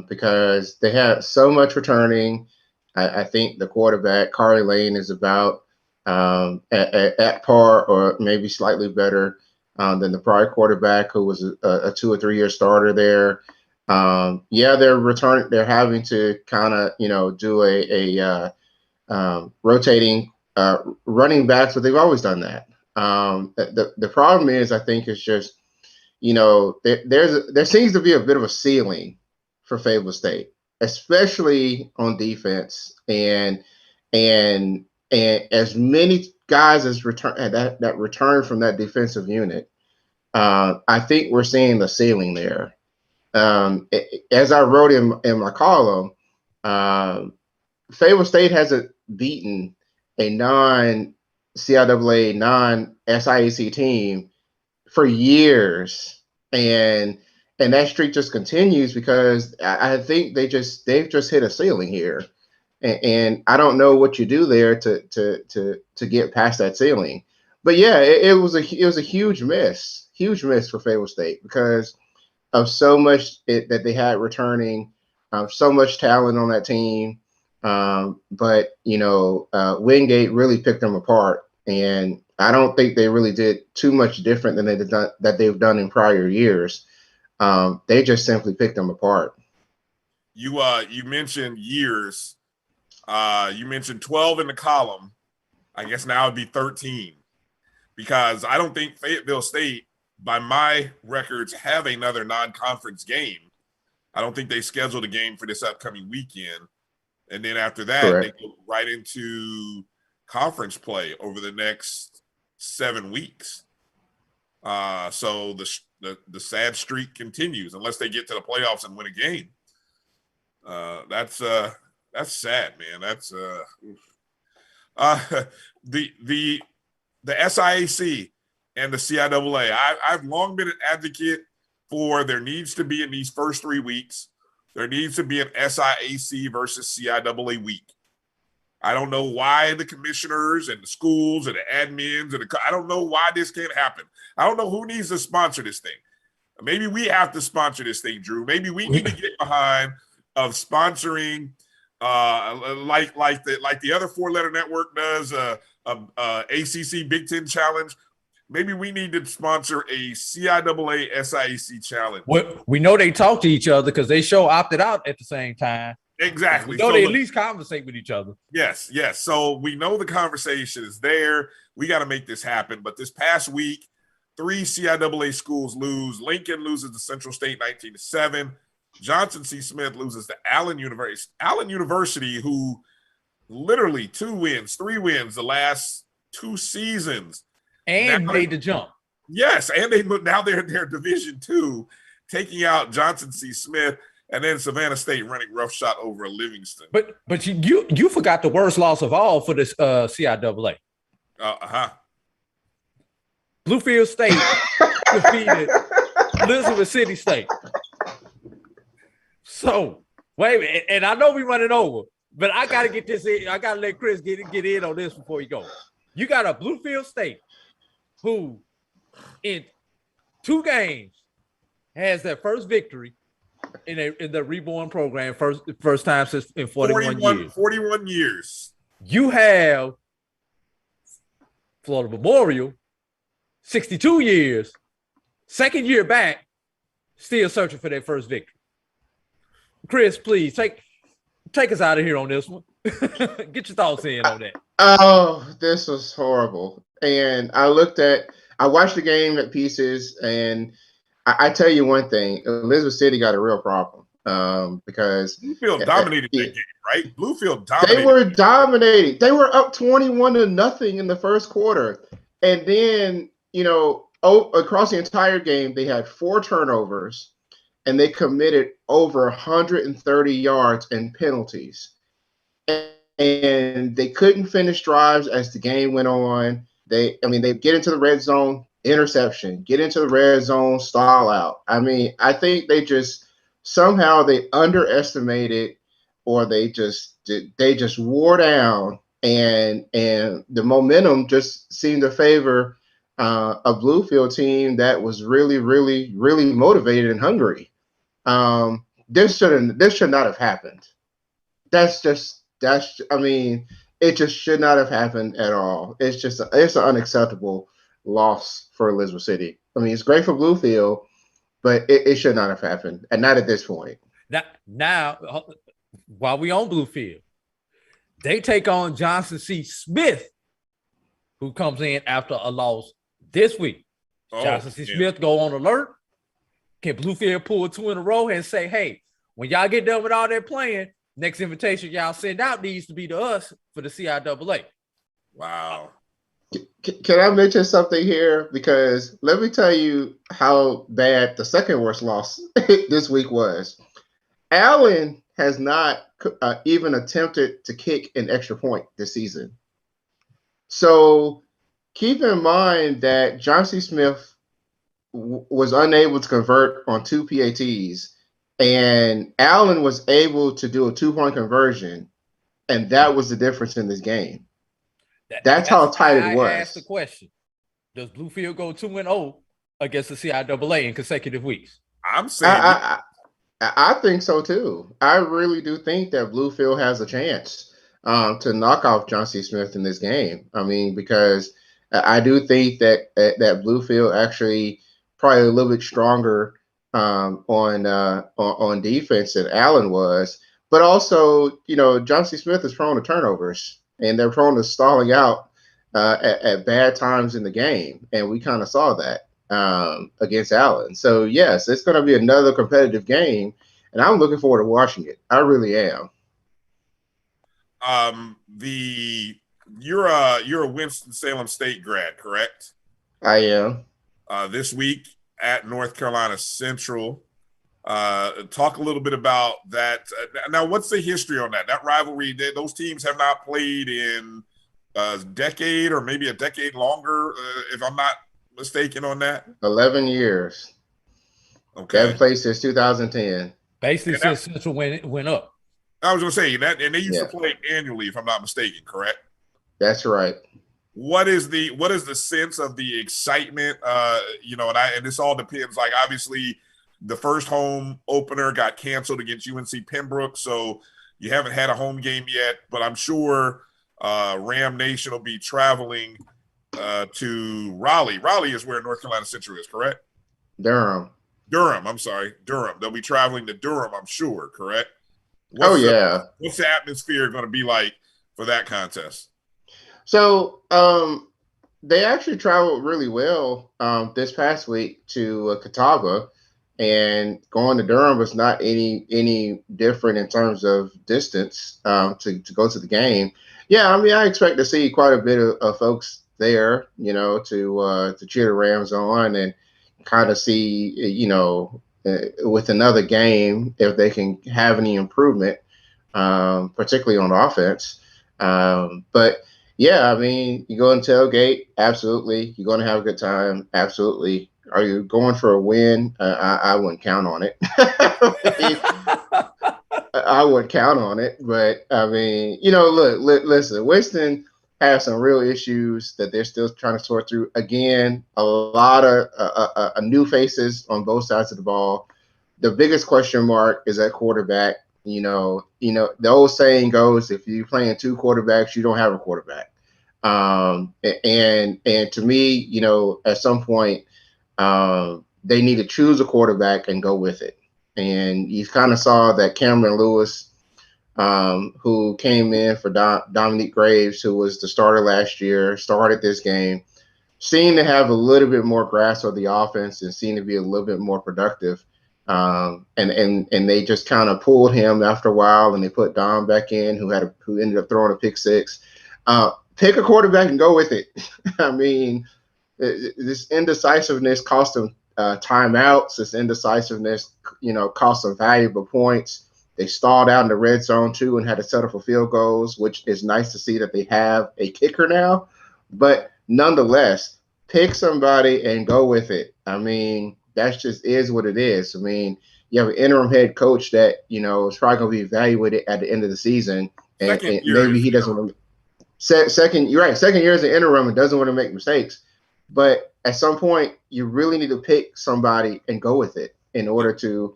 because they have so much returning. I think the quarterback, Carly Lane, is about at par or maybe slightly better than the prior quarterback, who was a 2 or 3 year starter there. They're having to kind of, do a rotating running backs, but they've always done that. The problem is, I think, it's just, there seems to be a bit of a ceiling for Fayetteville State, especially on defense, and as many guys as return that return from that defensive unit. I think we're seeing the ceiling there. As I wrote in my column, Fayetteville State hasn't beaten a non-CIAA, non-SIAC team for years, and that streak just continues because I think they've just hit a ceiling here, and I don't know what you do there to get past that ceiling. But yeah, it was a huge miss for Fayetteville State because of so much that they had returning, so much talent on that team. But Wingate really picked them apart, and I don't think they really did too much different than they've done in prior years. They just simply picked them apart. You mentioned years. You mentioned 12 in the column. I guess now it'd be 13, because I don't think Fayetteville State, by my records, have another non-conference game. I don't think they scheduled a game for this upcoming weekend. And then after that, Correct. They go right into conference play over the next 7 weeks. So the sad streak continues unless they get to the playoffs and win a game. That's sad, man. That's the SIAC and the CIAA. I've long been an advocate for there needs to be, in these first 3 weeks, there needs to be an SIAC versus CIAA week. I don't know why the commissioners and the schools and the admins I don't know why this can't happen. I don't know who needs to sponsor this thing. Maybe we have to sponsor this thing, Drew. Maybe we need to get behind of sponsoring, like the other 4-letter network does, ACC Big Ten Challenge. maybe we need to sponsor a CIAA SIAC challenge. Well, we know they talk to each other because they show opted out at the same time. Exactly. We know they at least conversate with each other. Yes. So we know the conversation is there. We got to make this happen. But this past week, 3 CIAA schools lose. Lincoln loses to Central State 19-7. Johnson C. Smith loses to Allen University. Allen University, who literally 3 wins the last 2 seasons. And now made the jump. Yes, and now they're Division II, taking out Johnson C. Smith, and then Savannah State running roughshod over Livingston. But you forgot the worst loss of all for this CIAA. Bluefield State defeated Elizabeth City State. So wait a minute, and I know we running over, but I gotta get this in. I gotta let Chris get in on this before you go. You got a Bluefield State who in 2 games has their first victory in the reborn program, first time since in 41 years. 41 years. You have Florida Memorial, 62 years, second year back, still searching for their first victory. Chris, please take us out of here on this one. Get your thoughts in on that. Oh, this was horrible. And I watched the game at pieces, and I tell you one thing, Elizabeth City got a real problem because Bluefield dominated that game, right? Bluefield dominated. They were dominating. They were up 21-0 in the first quarter. And then, across the entire game, they had 4 turnovers, and they committed over 130 yards and penalties. And they couldn't finish drives as the game went on. They get into the red zone, interception, get into the red zone, stall out. I think they just somehow they underestimated, or they just wore down, and the momentum just seemed to favor a Bluefield team that was really, really, really motivated and hungry. This should not have happened. It just should not have happened at all. It's an unacceptable loss for Elizabeth City. It's great for Bluefield, but it should not have happened, and not at this point. Now, while we on Bluefield, they take on Johnson C. Smith, who comes in after a loss this week. Johnson C. Smith go on alert. Can Bluefield pull 2 in a row and say, hey, when y'all get done with all that playing, next invitation y'all send out needs to be to us for the CIAA. Wow. Can I mention something here? Because let me tell you how bad the second worst loss this week was. Allen has not even attempted to kick an extra point this season. So keep in mind that Johnson Smith was unable to convert on 2 PATs, and Allen was able to do a 2-point conversion, and that was the difference in this game. That's how tight it was. I asked the question: does Bluefield go 2-0 against the CIAA in consecutive weeks? I'm saying I think so too. I really do think that Bluefield has a chance to knock off Johnson Smith in this game. Because I do think that Bluefield actually probably a little bit stronger on defense than Allen was, but also Johnson Smith is prone to turnovers, and they're prone to stalling out at bad times in the game, and we kind of saw that against Allen. So yes, it's going to be another competitive game, and I'm looking forward to watching it. I really am. You're a Winston-Salem State grad, correct? I am. This week at North Carolina Central. Talk a little bit about that. Now, what's the history on that? That rivalry, those teams have not played in a decade or maybe a decade longer, if I'm not mistaken on that. 11 years. Okay. That played since 2010. Basically since Central went up. I was going to say that, and they used to play annually, if I'm not mistaken, correct? That's right. What is the sense of the excitement? And this all depends. Like, obviously, the first home opener got canceled against UNC Pembroke, so you haven't had a home game yet. But I'm sure Ram Nation will be traveling to Raleigh. Raleigh is where North Carolina Central is, correct? Durham. I'm sorry, Durham. They'll be traveling to Durham, I'm sure, correct? What's the atmosphere going to be like for that contest? So they actually traveled really well this past week to Catawba, and going to Durham was not any different in terms of distance to go to the game. Yeah, I mean, I expect to see quite a bit of folks there, to cheer the Rams on and kind of see, with another game, if they can have any improvement, particularly on offense. But yeah, I mean, you go and tailgate, absolutely. You're going to have a good time, absolutely. Are you going for a win? I wouldn't count on it. I would count on it, but I mean, listen, Winston has some real issues that they're still trying to sort through. Again, a lot of new faces on both sides of the ball. The biggest question mark is at quarterback. The old saying goes, if you're playing two quarterbacks, you don't have a quarterback. And to me, at some point, they need to choose a quarterback and go with it. And you kind of saw that Cameron Lewis, who came in for Dominique Graves, who was the starter last year, started this game, seemed to have a little bit more grasp of the offense and seemed to be a little bit more productive. And they just kind of pulled him after a while, and they put Dom back in, who ended up throwing a pick six. Pick a quarterback and go with it. I mean, this indecisiveness cost them timeouts. This indecisiveness, cost them valuable points. They stalled out in the red zone too and had to settle for field goals, which is nice to see that they have a kicker now. But nonetheless, pick somebody and go with it. I mean, that just is what it is. I mean, you have an interim head coach that, is probably going to be evaluated at the end of the season. And maybe he doesn't want to. You're right. Second year as an interim and doesn't want to make mistakes. But at some point, you really need to pick somebody and go with it in order to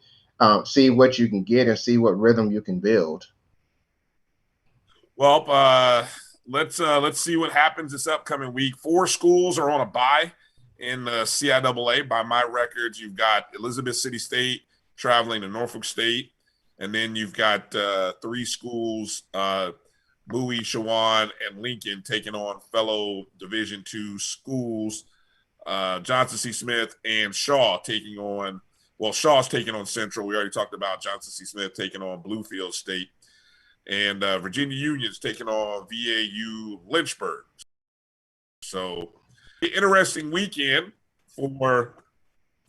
see what you can get and see what rhythm you can build. Well, let's see what happens this upcoming week. 4 schools are on a bye in the CIAA. By my records, you've got Elizabeth City State traveling to Norfolk State, and then you've got 3 schools, Bowie, Shawan, and Lincoln, taking on fellow Division II schools, Johnson C. Smith and Shaw taking on – well, Shaw's taking on Central. We already talked about Johnson C. Smith taking on Bluefield State. And Virginia Union's taking on VAU Lynchburg. So, interesting weekend for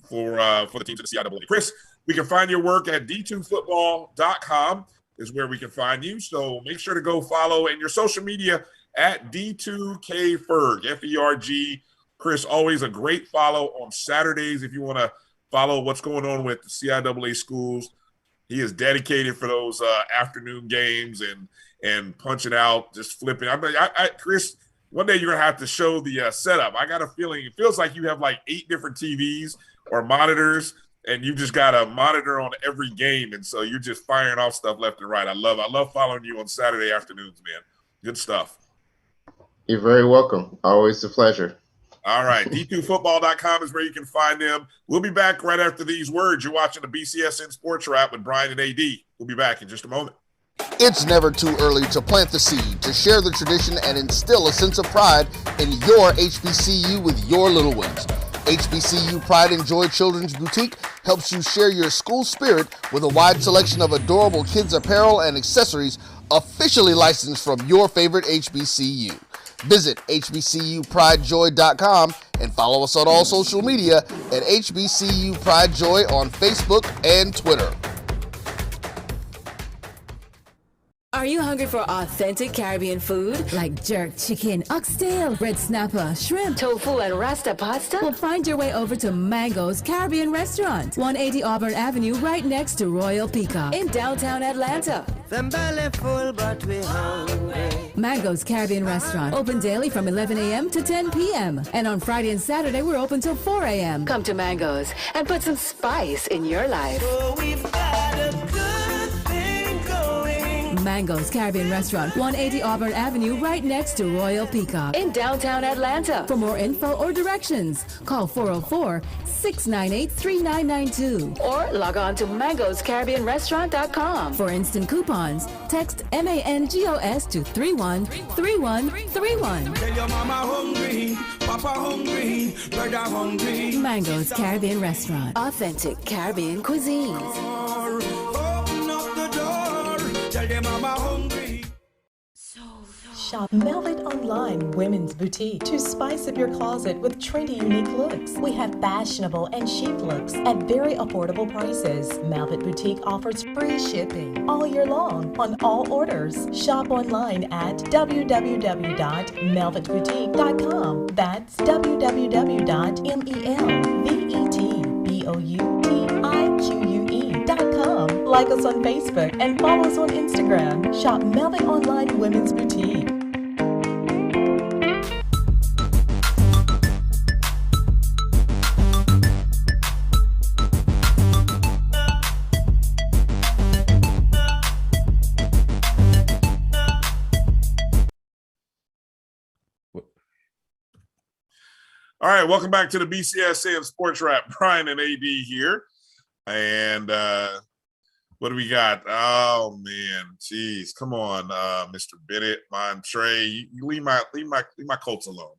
the teams at the CIAA. Chris, we can find your work at d2football.com is where we can find you. So make sure to go follow, and your social media at D2KFerg, F-E-R-G. Chris, always a great follow on Saturdays if you want to follow what's going on with the CIAA schools. He is dedicated for those afternoon games and punching out, just flipping. Chris, one day you're going to have to show the setup. I got a feeling it feels like you have like 8 different TVs or monitors, and you just got a monitor on every game, and so you're just firing off stuff left and right. I love following you on Saturday afternoons, man. Good stuff. You're very welcome. Always a pleasure. All right. D2football.com is where you can find them. We'll be back right after these words. You're watching the BCSN SportsWrap with Bryan and A.D. We'll be back in just a moment. It's never too early to plant the seed, to share the tradition, and instill a sense of pride in your HBCU with your little ones. HBCU Pride and Joy Children's Boutique helps you share your school spirit with a wide selection of adorable kids apparel and accessories officially licensed from your favorite HBCU. Visit hbcupridejoy.com and follow us on all social media at HBCU Pride Joy on Facebook and Twitter. Are you hungry for authentic Caribbean food like jerk chicken, oxtail, red snapper, shrimp, tofu, and rasta pasta? Well, find your way over to Mango's Caribbean Restaurant, 180 Auburn Avenue, right next to Royal Peacock in downtown Atlanta. Them belly full, but we hungry. Mango's Caribbean Restaurant, open daily from 11 a.m. to 10 p.m. And on Friday and Saturday, we're open till 4 a.m. Come to Mango's and put some spice in your life. So we've got a good thing going. Mango's Caribbean Restaurant, 180 Auburn Avenue, right next to Royal Peacock in downtown Atlanta. For more info or directions, call 404-698-3992 or log on to mangoscaribbeanrestaurant.com. For instant coupons, text MANGOS to 313131. Tell your mama hungry, papa hungry, brother hungry. Mango's Caribbean Restaurant, authentic Caribbean cuisines. Open up the door, tell your mama hungry. Shop Velvet Online Women's Boutique to spice up your closet with trendy, unique looks. We have fashionable and chic looks at very affordable prices. Velvet Boutique offers free shipping all year long on all orders. Shop online at www.melvetboutique.com. That's www.melvetboutique.com. Like us on Facebook and follow us on Instagram. Shop Velvet Online Women's Boutique. All right, welcome back to the BCSN SportsWrap. Bryan and A.D. here. And what do we got? Oh, man. Jeez. Come on, Mr. Bennett, Montre. You leave my Colts alone.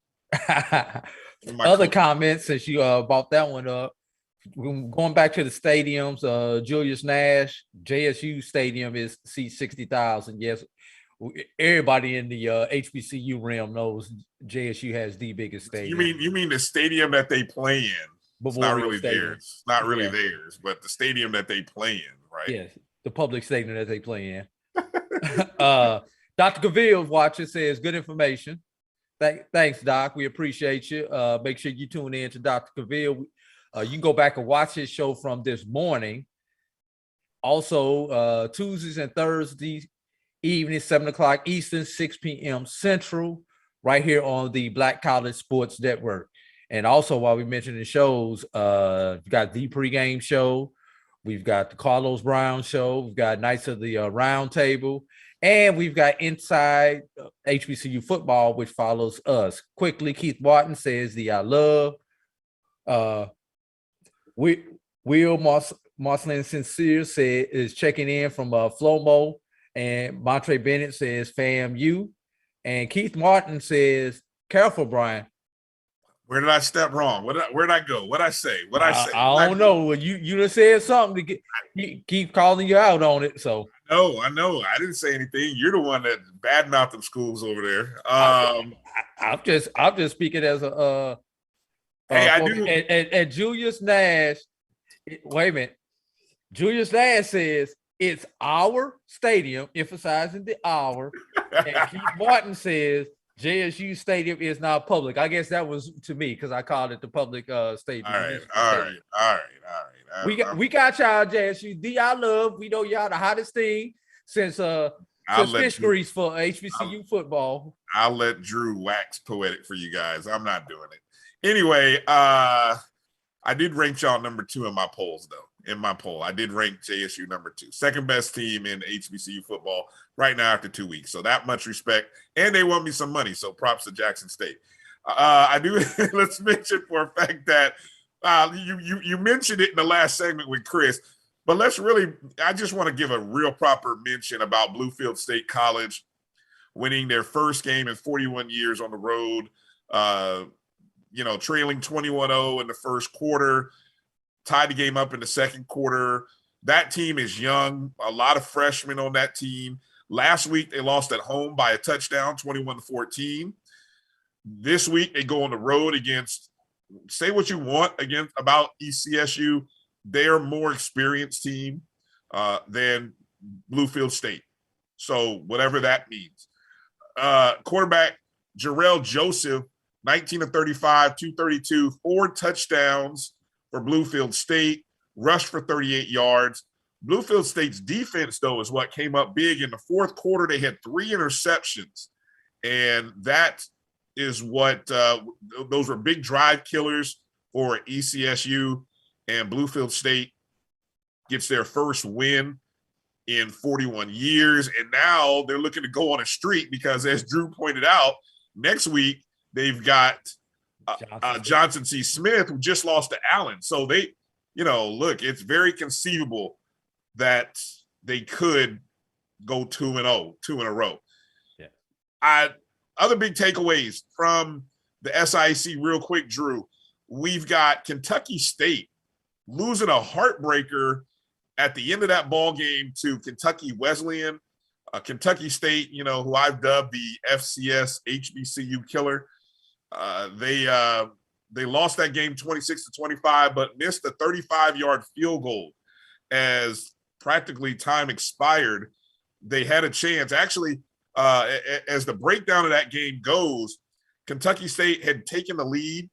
Other comments, since you brought that one up. Going back to the stadiums, Julius Nash, JSU Stadium is seats 60,000. Yes, everybody in the HBCU realm knows JSU has the biggest stadium. You mean the stadium that they play in? It's not really theirs. It's not really theirs, but the stadium that they play in, right? Yes, the public stadium that they play in. Dr. Cavill watching, says good information. Thanks, Doc. We appreciate you. Make sure you tune in to Dr. Cavill. You can go back and watch his show from this morning. Also, Tuesdays and Thursdays evening, 7 o'clock Eastern, 6 p.m. Central, right here on the Black College Sports Network. And also, while we mentioned the shows, we've got the pregame show, we've got the Carlos Brown show, we've got Knights of the Round Table, and we've got Inside HBCU Football, which follows us. Quickly, Keith Martin says the I love. Will Marcelin Sincere is checking in from Flomo. And Montre Bennett says, FAMU. And Keith Martin says, careful, Brian. Where did I step wrong? Where did I go? What'd I say? I don't know. You done said something to keep calling you out on it. So I know. I didn't say anything. You're the one that badmouthed them schools over there. I'm just speaking as a hey, I do. And Julius Nash. Wait a minute. Julius Nash says, it's our stadium, emphasizing the our. And Keith Martin says JSU Stadium is not public. I guess that was to me because I called it the public stadium. All right. We got y'all, JSU. I love. We know y'all the hottest thing since fish grease for HBCU football. I'll let Drew wax poetic for you guys. I'm not doing it. Anyway, I did rank y'all number 2 in my polls, though. In my poll, I did rank JSU number 2, second best team in HBCU football right now after 2 weeks. So that much respect, and they want me some money. So props to Jackson State. I do. Let's mention for a fact that you mentioned it in the last segment with Chris, but I just want to give a real proper mention about Bluefield State College winning their first game in 41 years on the road. Trailing 21-0 in the first quarter. Tied the game up in the second quarter. That team is young. A lot of freshmen on that team. Last week, they lost at home by a touchdown, 21-14. This week, they go on the road against, say what you want about ECSU. They're a more experienced team than Bluefield State. So whatever that means. Quarterback Jarrell Joseph, 19 of 35, 232, 4 touchdowns for Bluefield State, rushed for 38 yards. Bluefield State's defense, though, is what came up big. In the fourth quarter, they had 3 interceptions, and that is what those were big drive killers for ECSU, and Bluefield State gets their first win in 41 years. And now they're looking to go on a streak because, as Drew pointed out, next week they've got Johnson C. Smith, who just lost to Allen. So they, look, it's very conceivable that they could go 2-0, 2 in a row. Yeah. Other big takeaways from the SIAC real quick, Drew. We've got Kentucky State losing a heartbreaker at the end of that ball game to Kentucky Wesleyan. Kentucky State, who I've dubbed the FCS HBCU killer. They lost that game 26-25, but missed a 35-yard field goal as practically time expired. They had a chance. Actually, as the breakdown of that game goes, Kentucky State had taken the lead,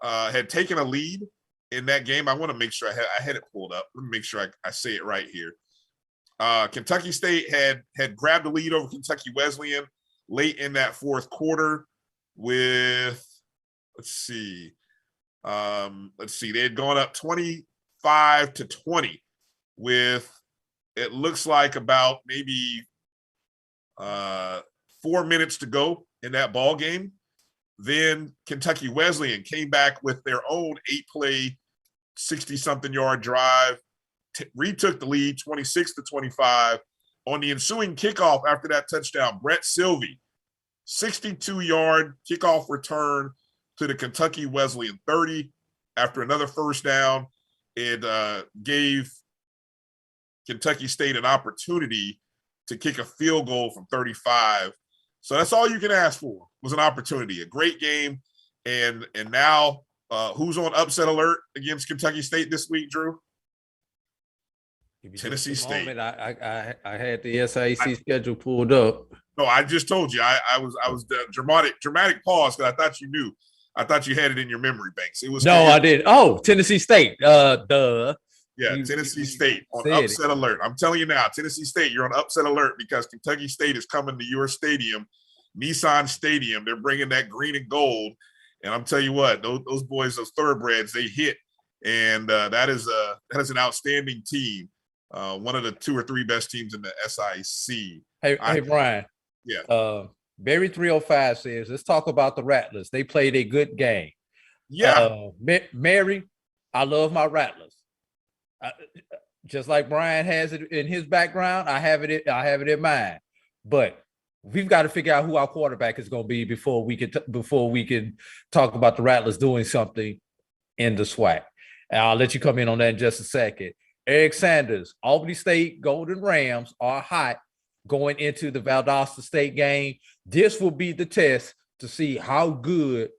had taken a lead in that game. I want to make sure I had it pulled up. Let me make sure I say it right here. Kentucky State had grabbed the lead over Kentucky Wesleyan late in that fourth quarter with, let's see, they had gone up 25-20 with, it looks like about maybe 4 minutes to go in that ball game. Then Kentucky Wesleyan came back with their own 8-play, 60-something yard drive, retook the lead 26-25. On the ensuing kickoff after that touchdown, Brett Sylvie, 62-yard kickoff return to the Kentucky Wesleyan 30 after another first down. It gave Kentucky State an opportunity to kick a field goal from 35. So that's all you can ask for, was an opportunity. A great game. And now who's on upset alert against Kentucky State this week, Drew? Tennessee State. I had the SIAC schedule pulled up. No, I just told you. I was dramatic pause because I thought you knew. I thought you had it in your memory banks. It was I did. Oh, Tennessee State. Yeah, Tennessee State on upset alert. I'm telling you now, Tennessee State, you're on upset alert because Kentucky State is coming to your stadium, Nissan Stadium. They're bringing that green and gold, and I'm telling you what, those boys, those thoroughbreds, they hit, and that is an outstanding team. One of the 2 or 3 best teams in the SIC. Hey, Brian. Yeah. Barry 305 says, let's talk about the Rattlers. They played a good game. Yeah. Mary, I love my Rattlers. Just like Brian has it in his background, I have it in mine. But we've got to figure out who our quarterback is going to be before we can talk about the Rattlers doing something in the SWAC. And I'll let you come in on that in just a second. Eric Sanders, Albany State Golden Rams are hot going into the Valdosta State game. This will be the test to see how good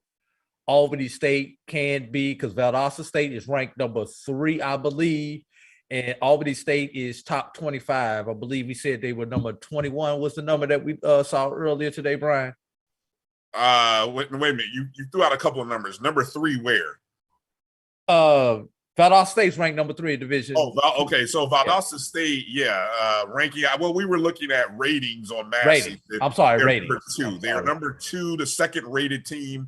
Albany State can be, because Valdosta State is ranked number 3, I believe, and Albany State is top 25. I believe we said they were number 21 was the number that we saw earlier today, Brian. Wait a minute. You threw out a couple of numbers. Number 3 where? Valdosta State's ranked number 3 in division. Oh, okay. So Valdosta State, ranking. Well, we were looking at ratings on Massey. I'm sorry, ratings. Number 2. They are number 2, the second rated team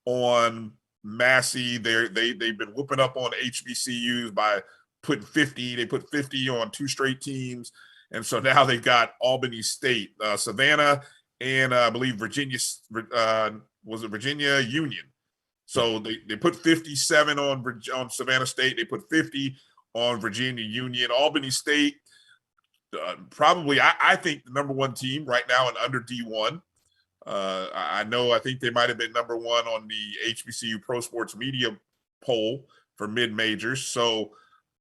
on Massey. They've been whooping up on HBCUs by putting 50. They put 50 on 2 straight teams, and so now they've got Albany State, Savannah, and I believe Virginia. Was it Virginia Union? So they put 57 on Savannah State. They put 50 on Virginia Union. Albany State, probably I think the number 1 team right now in under D1. I think they might have been number 1 on the HBCU Pro Sports Media poll for mid-majors. So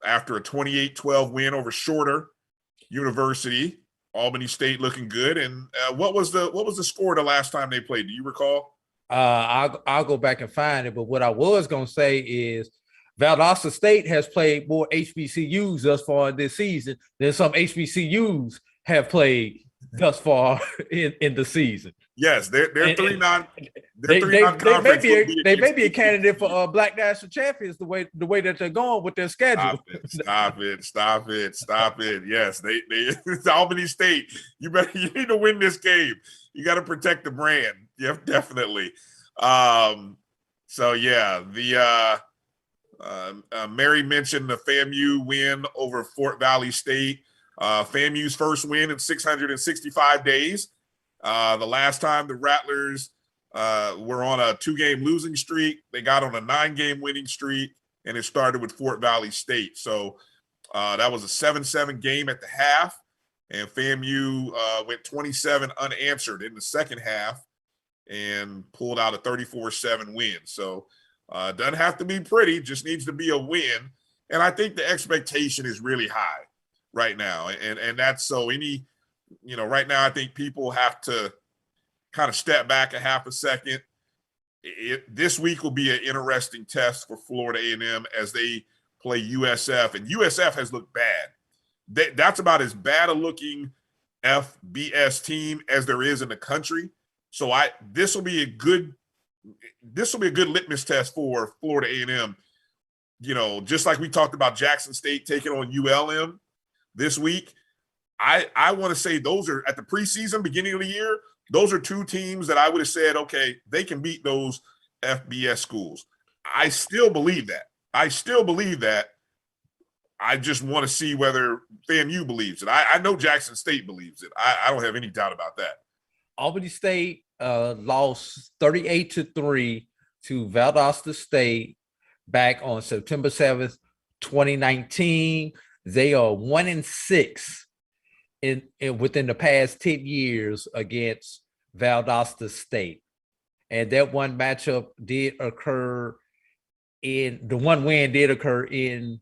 after a 28-12 win over Shorter University, Albany State looking good. And what was the score the last time they played? Do you recall? I'll go back and find it. But what I was going to say is Valdosta State has played more HBCUs thus far this season than some HBCUs have played thus far in the season. Yes, they're 3-9. They may be a candidate for Black National Champions the way that they're going with their schedule. Stop it. Yes, they Albany State. You need to win this game. You got to protect the brand. Yeah, definitely. So yeah, Mary mentioned the FAMU win over Fort Valley State. FAMU's first win in 665 days. The last time the Rattlers were on a 2-game losing streak, they got on a 9-game winning streak, and it started with Fort Valley State. So that was a 7-7 game at the half, and FAMU went 27 unanswered in the second half and pulled out a 34-7 win. So it doesn't have to be pretty, just needs to be a win. And I think the expectation is really high right now. And that's so right now I think people have to kind of step back a half a second. This week will be an interesting test for Florida A&M as they play USF, and USF has looked bad. That's about as bad a looking FBS team as there is in the country. So this will be a good litmus test for Florida A&M. Just like we talked about Jackson State taking on ULM this week. I want to say those are at the preseason beginning of the year. Those are two teams that I would have said, okay, they can beat those FBS schools. I still believe that. I just want to see whether FAMU believes it. I know Jackson State believes it. I don't have any doubt about that. Albany State lost 38-3 to Valdosta State back on September 7th, 2019. They are 1-6 in within the past 10 years against Valdosta State. And that one matchup did occur the one win did occur in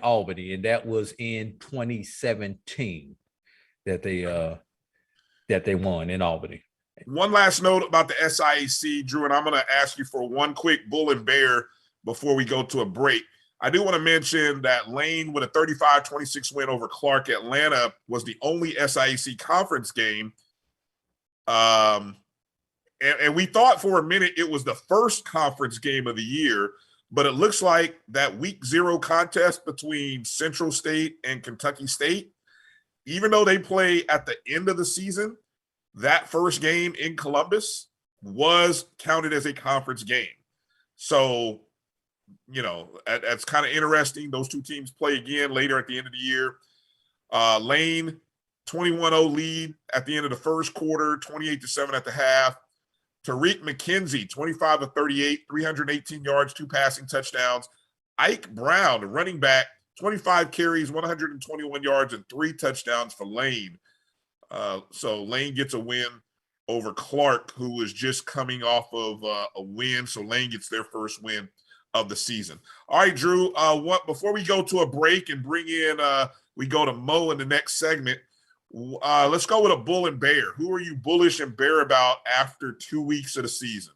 Albany, and that was in 2017 that they won in Albany. One last note about the SIAC, Drew, and I'm going to ask you for one quick bull and bear before we go to a break. I do want to mention that Lane, with a 35-26 win over Clark Atlanta, was the only SIAC conference game. And we thought for a minute it was the first conference game of the year, but it looks like that week 0 contest between Central State and Kentucky State, even though they play at the end of the season, that first game in Columbus was counted as a conference game. So, that's kind of interesting. Those two teams play again later at the end of the year. Lane, 21-0 lead at the end of the first quarter, 28-7 at the half. Tariq McKenzie, 25-38, 318 yards, 2 passing touchdowns. Ike Brown, the running back, 25 carries, 121 yards, and 3 touchdowns for Lane. So Lane gets a win over Clark, who was just coming off of a win. So Lane gets their first win of the season. All right, Drew, before we go to a break and bring in, we go to Mo in the next segment, let's go with a bull and bear. Who are you bullish and bear about after 2 weeks of the season?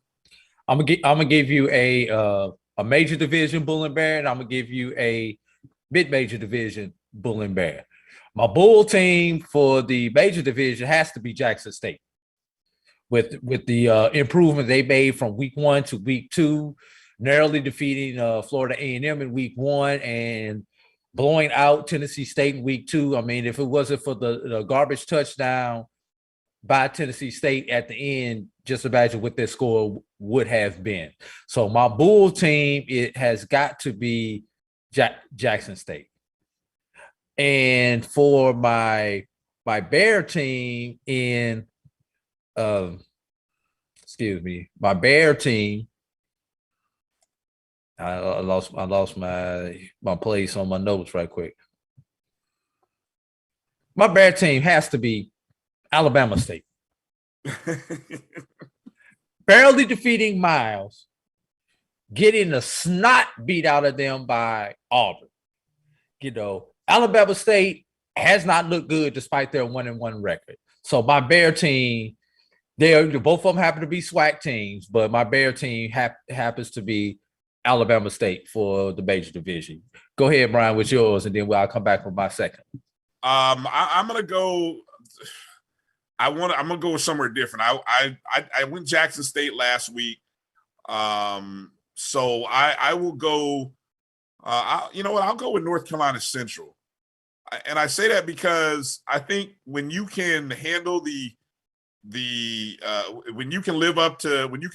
I'm gonna give you a major division bull and bear, and I'm gonna give you a mid-major division bull and bear. My bull team for the major division has to be Jackson State. With the improvement they made from week 1 to week 2, narrowly defeating Florida A&M in week 1 and blowing out Tennessee State in week 2. I mean, if it wasn't for the garbage touchdown by Tennessee State at the end, just imagine what their score would have been. So my bull team, it has got to be Jackson State. And for my bear team my bear team, I lost my place on my notes right quick. My bear team has to be Alabama State. Barely defeating Miles, getting the snot beat out of them by Auburn. Alabama State has not looked good despite their 1-1 record. So my bear team, both of them happen to be SWAC teams, but my bear team happens to be Alabama State for the major division. Go ahead, Brian, with yours, and then I'll come back with my second. I'm gonna go. I'm gonna go somewhere different. I went Jackson State last week, so I will go. I'll go with North Carolina Central, and I say that because I think when you can handle when you can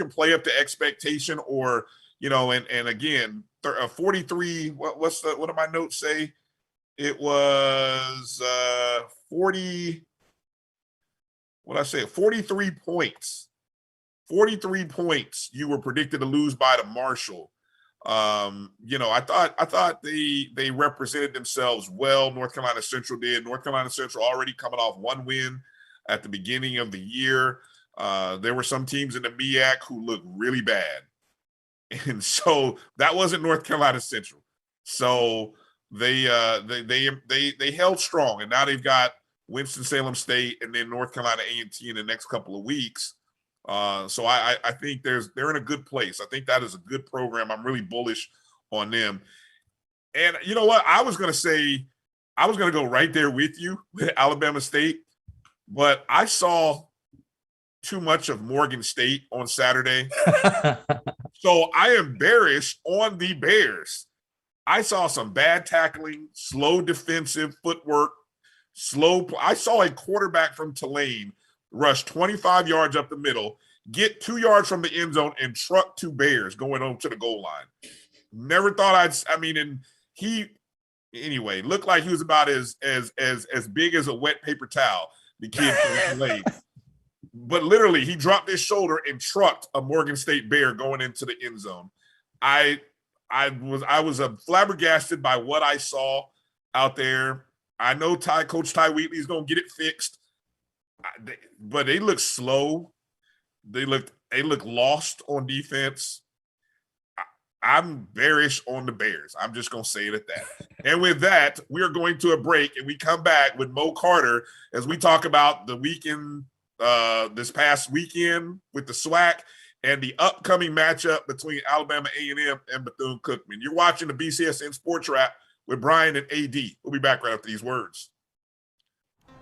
play up to expectation, or and again, 43. What do my notes say? It was 40. What I say? 43 points. 43 points you were predicted to lose by to Marshall. I thought they represented themselves well. North Carolina Central did. North Carolina Central already coming off one win at the beginning of the year. There were some teams in the MEAC who looked really bad. And so that wasn't North Carolina Central. So they held strong, and now they've got Winston-Salem State and then North Carolina A&T in the next couple of weeks. So I think they're in a good place. I think that is a good program. I'm really bullish on them. And you know what? I was going to go right there with you with Alabama State, but I saw too much of Morgan State on Saturday. So I am bearish on the Bears. I saw some bad tackling, slow defensive footwork, I saw a quarterback from Tulane rush 25 yards up the middle, get 2 yards from the end zone, and truck 2 Bears going over to the goal line. Never thought anyway, looked like he was about as big as a wet paper towel, the kid from Tulane. But literally, he dropped his shoulder and trucked a Morgan State Bear going into the end zone. I was flabbergasted by what I saw out there. I know Coach Ty Wheatley is going to get it fixed, but they look slow. They look lost on defense. I'm bearish on the Bears. I'm just going to say it at that. And with that, we are going to a break, and we come back with Mo Carter as we talk about the weekend, this past weekend with the SWAC and the upcoming matchup between Alabama A&M and Bethune-Cookman. You're watching the BCSN Sports Wrap with Bryan and A.D. We'll be back right after these words.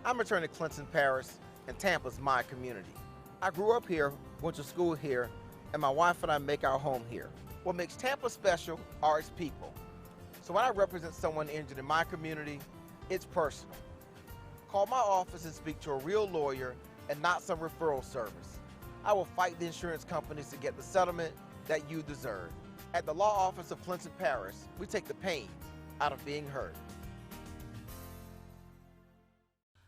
I'm returning to Clinton Paris, and Tampa's my community. I grew up here, went to school here, and my wife and I make our home here. What makes Tampa special are its people. So when I represent someone injured in my community, it's personal. Call my office and speak to a real lawyer and not some referral service. I will fight the insurance companies to get the settlement that you deserve. At the law office of Clinton Paris, we take the pain out of being hurt.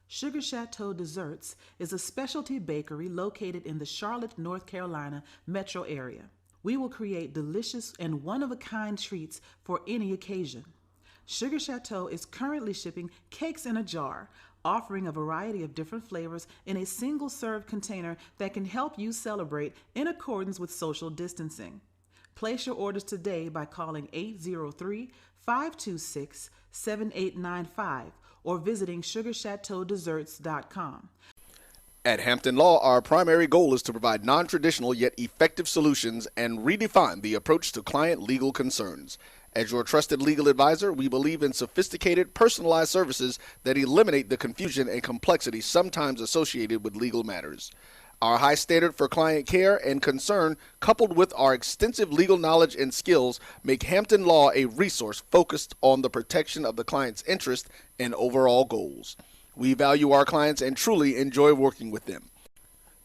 Sugar Chateau Desserts is a specialty bakery located in the Charlotte, North Carolina metro area. We will create delicious and one-of-a-kind treats for any occasion. Sugar Chateau is currently shipping cakes in a jar, offering a variety of different flavors in a single-serve container that can help you celebrate in accordance with social distancing. Place your orders today by calling 803-526-7895 or visiting sugarchateaudesserts.com. At Hampton Law, our primary goal is to provide non-traditional yet effective solutions and redefine the approach to client legal concerns. As your trusted legal advisor, we believe in sophisticated, personalized services that eliminate the confusion and complexity sometimes associated with legal matters. Our high standard for client care and concern, coupled with our extensive legal knowledge and skills, make Hampton Law a resource focused on the protection of the client's interest and overall goals. We value our clients and truly enjoy working with them.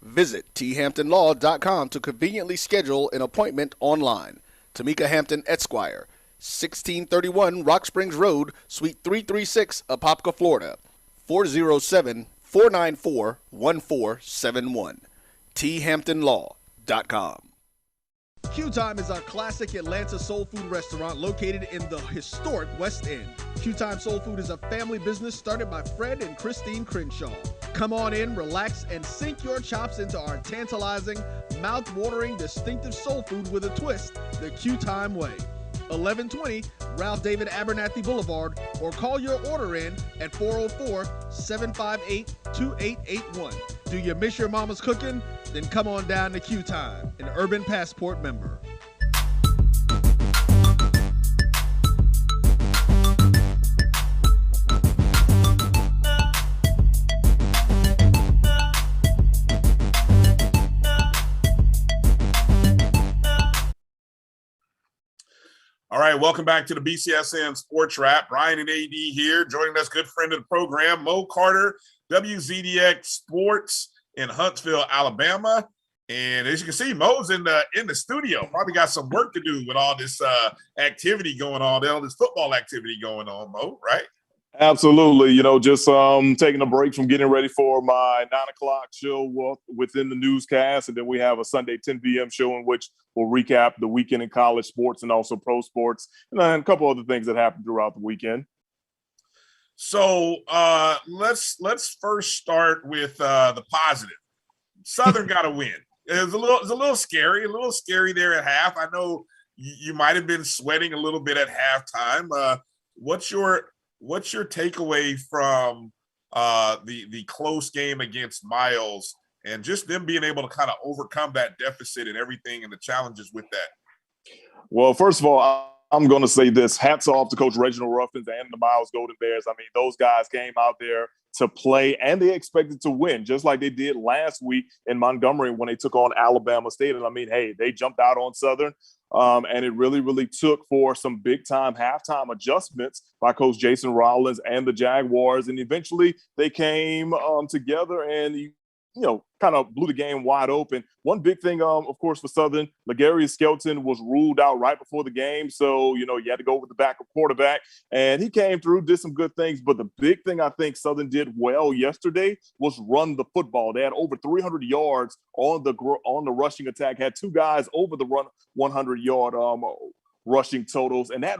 Visit thamptonlaw.com to conveniently schedule an appointment online. Tamika Hampton Esquire, 1631 Rock Springs Road, Suite 336, Apopka, Florida, 407-494-1471. thamptonlaw.com. Q Time is a classic Atlanta soul food restaurant located in the historic West End. Q Time Soul Food is a family business started by Fred and Christine Crenshaw. Come on in, relax, and sink your chops into our tantalizing, mouth-watering, distinctive soul food with a twist, the Q Time way. 1120 Ralph David Abernathy Boulevard, or call your order in at 404-758-2881. Do you miss your mama's cooking? Then come on down to Q Time, an Urban Passport member. All right, welcome back to the BCSN Sports Wrap. Bryan and A.D. here, joining us, good friend of the program, Mo Carter, WZDX Sports in Huntsville, Alabama. And as you can see, Mo's in the studio. Probably got some work to do with all this activity going on, all this football activity going on, Mo, right? Absolutely. Just taking a break from getting ready for my 9 o'clock show within the newscast. And then we have a Sunday 10 p.m. show in which we'll recap the weekend in college sports and also pro sports and then a couple other things that happened throughout the weekend. So let's first start with the positive. Southern got a win. It was a little scary there at half. I know you might have been sweating a little bit at halftime. What's your takeaway from the close game against Miles and just them being able to kind of overcome that deficit and everything and the challenges with that? Well, first of all, I'm going to say this. Hats off to Coach Reginald Ruffins and the Miles Golden Bears. I mean, those guys came out there to play, and they expected to win, just like they did last week in Montgomery when they took on Alabama State. And I mean, hey, they jumped out on Southern, and it really, really took for some big-time halftime adjustments by Coach Jason Rollins and the Jaguars. And eventually they came together and kind of blew the game wide open. One big thing, of course, for Southern, Legarius Skelton was ruled out right before the game. So, you had to go with the backup quarterback. And he came through, did some good things. But the big thing I think Southern did well yesterday was run the football. They had over 300 yards on the rushing attack, had two guys over the 100-yard rushing totals. And that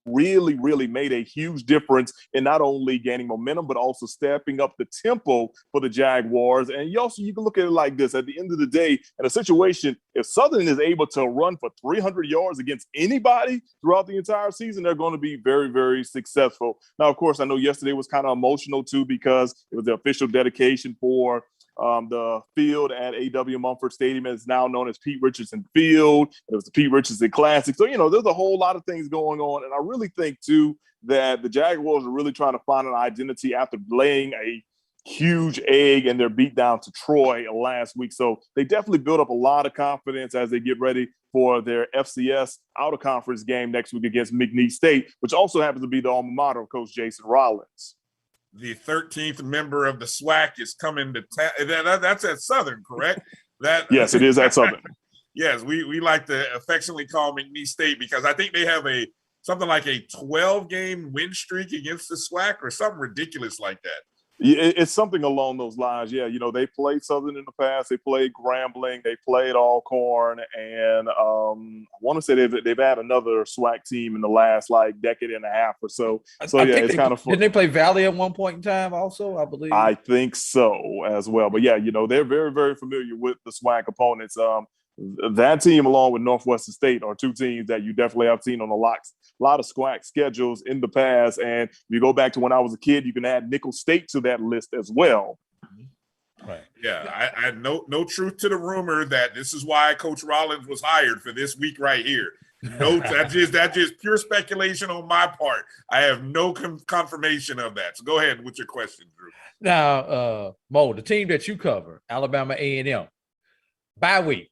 really, really made a huge difference in not only gaining momentum, but also stepping up the tempo for the Jaguars. And you can look at it like this. At the end of the day, in a situation, if Southern is able to run for 300 yards against anybody throughout the entire season, they're going to be very, very successful. Now, of course, I know yesterday was kind of emotional too because it was the official dedication for the field at A.W. Mumford Stadium is now known as Pete Richardson Field. It was the Pete Richardson Classic. So, there's a whole lot of things going on. And I really think, too, that the Jaguars are really trying to find an identity after laying a huge egg in their beatdown to Troy last week. So they definitely built up a lot of confidence as they get ready for their FCS out-of-conference game next week against McNeese State, which also happens to be the alma mater of Coach Jason Rollins. The 13th member of the SWAC is coming to town. That's at Southern, correct? Yes, it is at Southern. Yes, we like to affectionately call McNeese State because I think they have something like a 12-game win streak against the SWAC or something ridiculous like that. It's something along those lines. Yeah, they played Southern in the past. They played Grambling. They played Alcorn. And I want to say they've had another SWAC team in the last, decade and a half or so. So, yeah, it's kind of fun. Didn't they play Valley at one point in time also, I believe? I think so as well. But, yeah, they're very, very familiar with the SWAC opponents. That team, along with Northwestern State, are two teams that you definitely have seen on a lot of SWAC schedules in the past. And if you go back to when I was a kid, you can add Nicholls State to that list as well. Right. Yeah, I no truth to the rumor that this is why Coach Rollins was hired for this week right here. No, that's just pure speculation on my part. I have no confirmation of that. So go ahead with your question, Drew. Now, Mo, the team that you cover, Alabama A&M, bye week.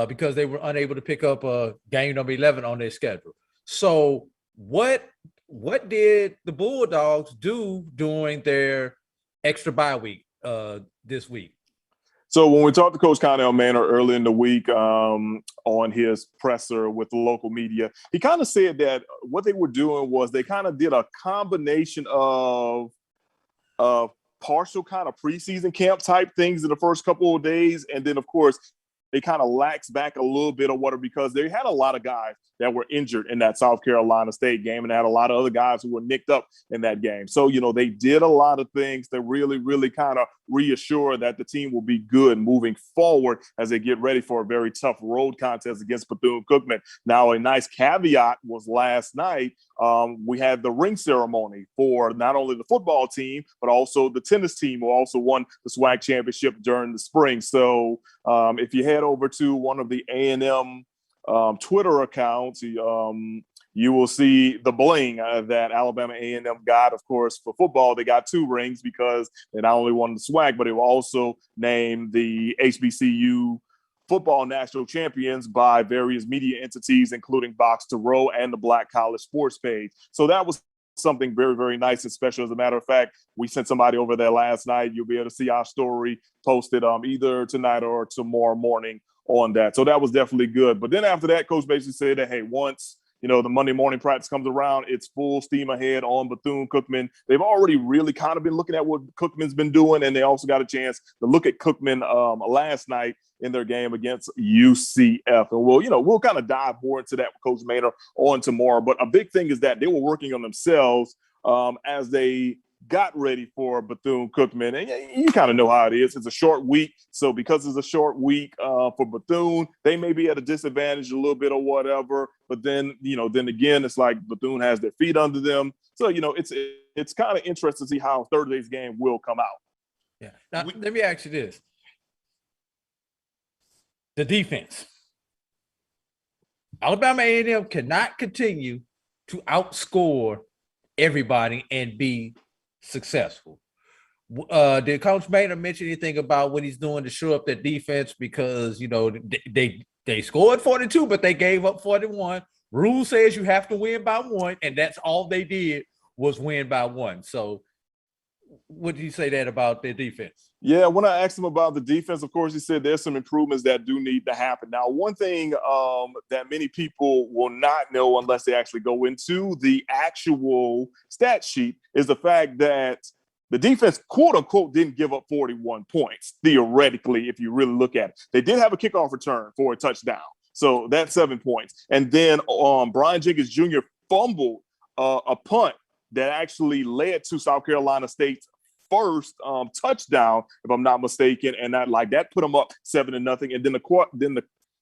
Because they were unable to pick up game number 11 on their schedule. So what did the Bulldogs do during their extra bye week this week? So when we talked to Coach Connell Manor early in the week on his presser with the local media, he kind of said that what they were doing was they kind of did a combination of partial kind of preseason camp type things in the first couple of days. And then, of course, they kind of laxed back a little bit of water because they had a lot of guys that were injured in that South Carolina State game, and they had a lot of other guys who were nicked up in that game. So, they did a lot of things to really, really kind of reassure that the team will be good moving forward as they get ready for a very tough road contest against Bethune-Cookman. Now, a nice caveat was last night, we had the ring ceremony for not only the football team, but also the tennis team who also won the SWAC championship during the spring. So if you head over to one of the A&M Twitter accounts, you will see the bling that Alabama A&M got. Of course, for football, they got 2 rings because they not only won the SWAC, but they were also named the HBCU football national champions by various media entities, including Box to Row and the Black College Sports page. So that was something very, very nice and special. As a matter of fact, we sent somebody over there last night. You'll be able to see our story posted either tonight or tomorrow morning on that. So that was definitely good. But then after that, Coach basically said that, hey, once the Monday morning practice comes around, it's full steam ahead on Bethune-Cookman. They've already really kind of been looking at what Cookman's been doing, and they also got a chance to look at Cookman last night in their game against UCF. And we'll kind of dive more into that with Coach Maynor on tomorrow. But a big thing is that they were working on themselves as they got ready for Bethune-Cookman. And you kind of know how it is. It's a short week. So because it's a short week for Bethune, they may be at a disadvantage a little bit or whatever. But then, then again, it's like Bethune has their feet under them. So, it's kind of interesting to see how Thursday's game will come out. Yeah. Now, let me ask you this. The defense. Alabama A&M cannot continue to outscore everybody and be successful. Did Coach Maynor mention anything about what he's doing to shore up their defense? Because, they scored 42, but they gave up 41. Rule says you have to win by 1, and that's all they did was win by 1. So what did you say that about their defense? Yeah, when I asked him about the defense, of course, he said there's some improvements that do need to happen. Now, one thing that many people will not know unless they actually go into the actual stat sheet is the fact that the defense, quote unquote, didn't give up 41 points, theoretically, if you really look at it. They did have a kickoff return for a touchdown. So that's 7 points. And then Brian Jenkins Jr. fumbled a punt that actually led to South Carolina State's first touchdown, if I'm not mistaken, and that put them up 7-0. And then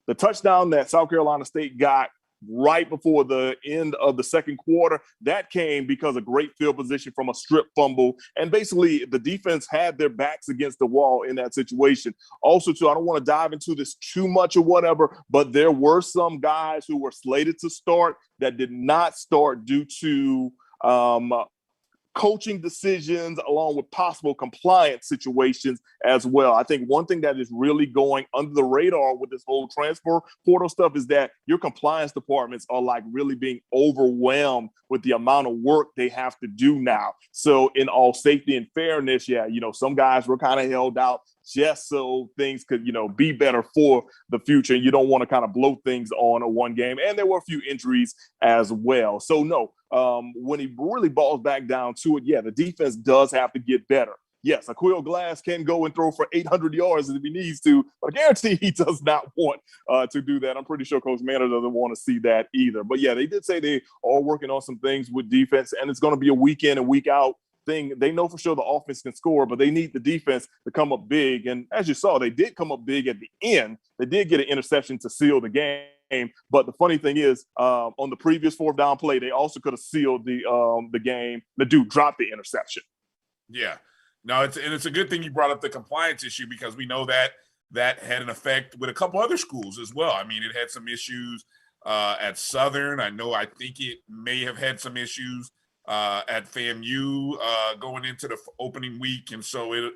the touchdown that South Carolina State got right before the end of the second quarter, that came because of great field position from a strip fumble. And basically, the defense had their backs against the wall in that situation. Also, too, I don't want to dive into this too much or whatever, but there were some guys who were slated to start that did not start due to coaching decisions along with possible compliance situations as well. I think one thing that is really going under the radar with this whole transfer portal stuff is that your compliance departments are really being overwhelmed with the amount of work they have to do now. So in all safety and fairness, some guys were kind of held out just so things could, be better for the future. You don't want to kind of blow things on a one game. And there were a few injuries as well. So no, when he really balls back down to it, the defense does have to get better. Yes, Aquil Glass can go and throw for 800 yards if he needs to, but I guarantee he does not want to do that. I'm pretty sure Coach Maynor doesn't want to see that either. But they did say they are working on some things with defense, and it's going to be a week in and week out thing. They know for sure the offense can score, but they need the defense to come up big. And as you saw, they did come up big at the end. They did get an interception to seal the game. But the funny thing is, on the previous fourth down play, they also could have sealed the game. The dude dropped the interception. Yeah. No, it's a good thing you brought up the compliance issue, because we know that had an effect with a couple other schools as well. I mean, it had some issues at Southern. I think it may have had some issues at FAMU going into the opening week. And so it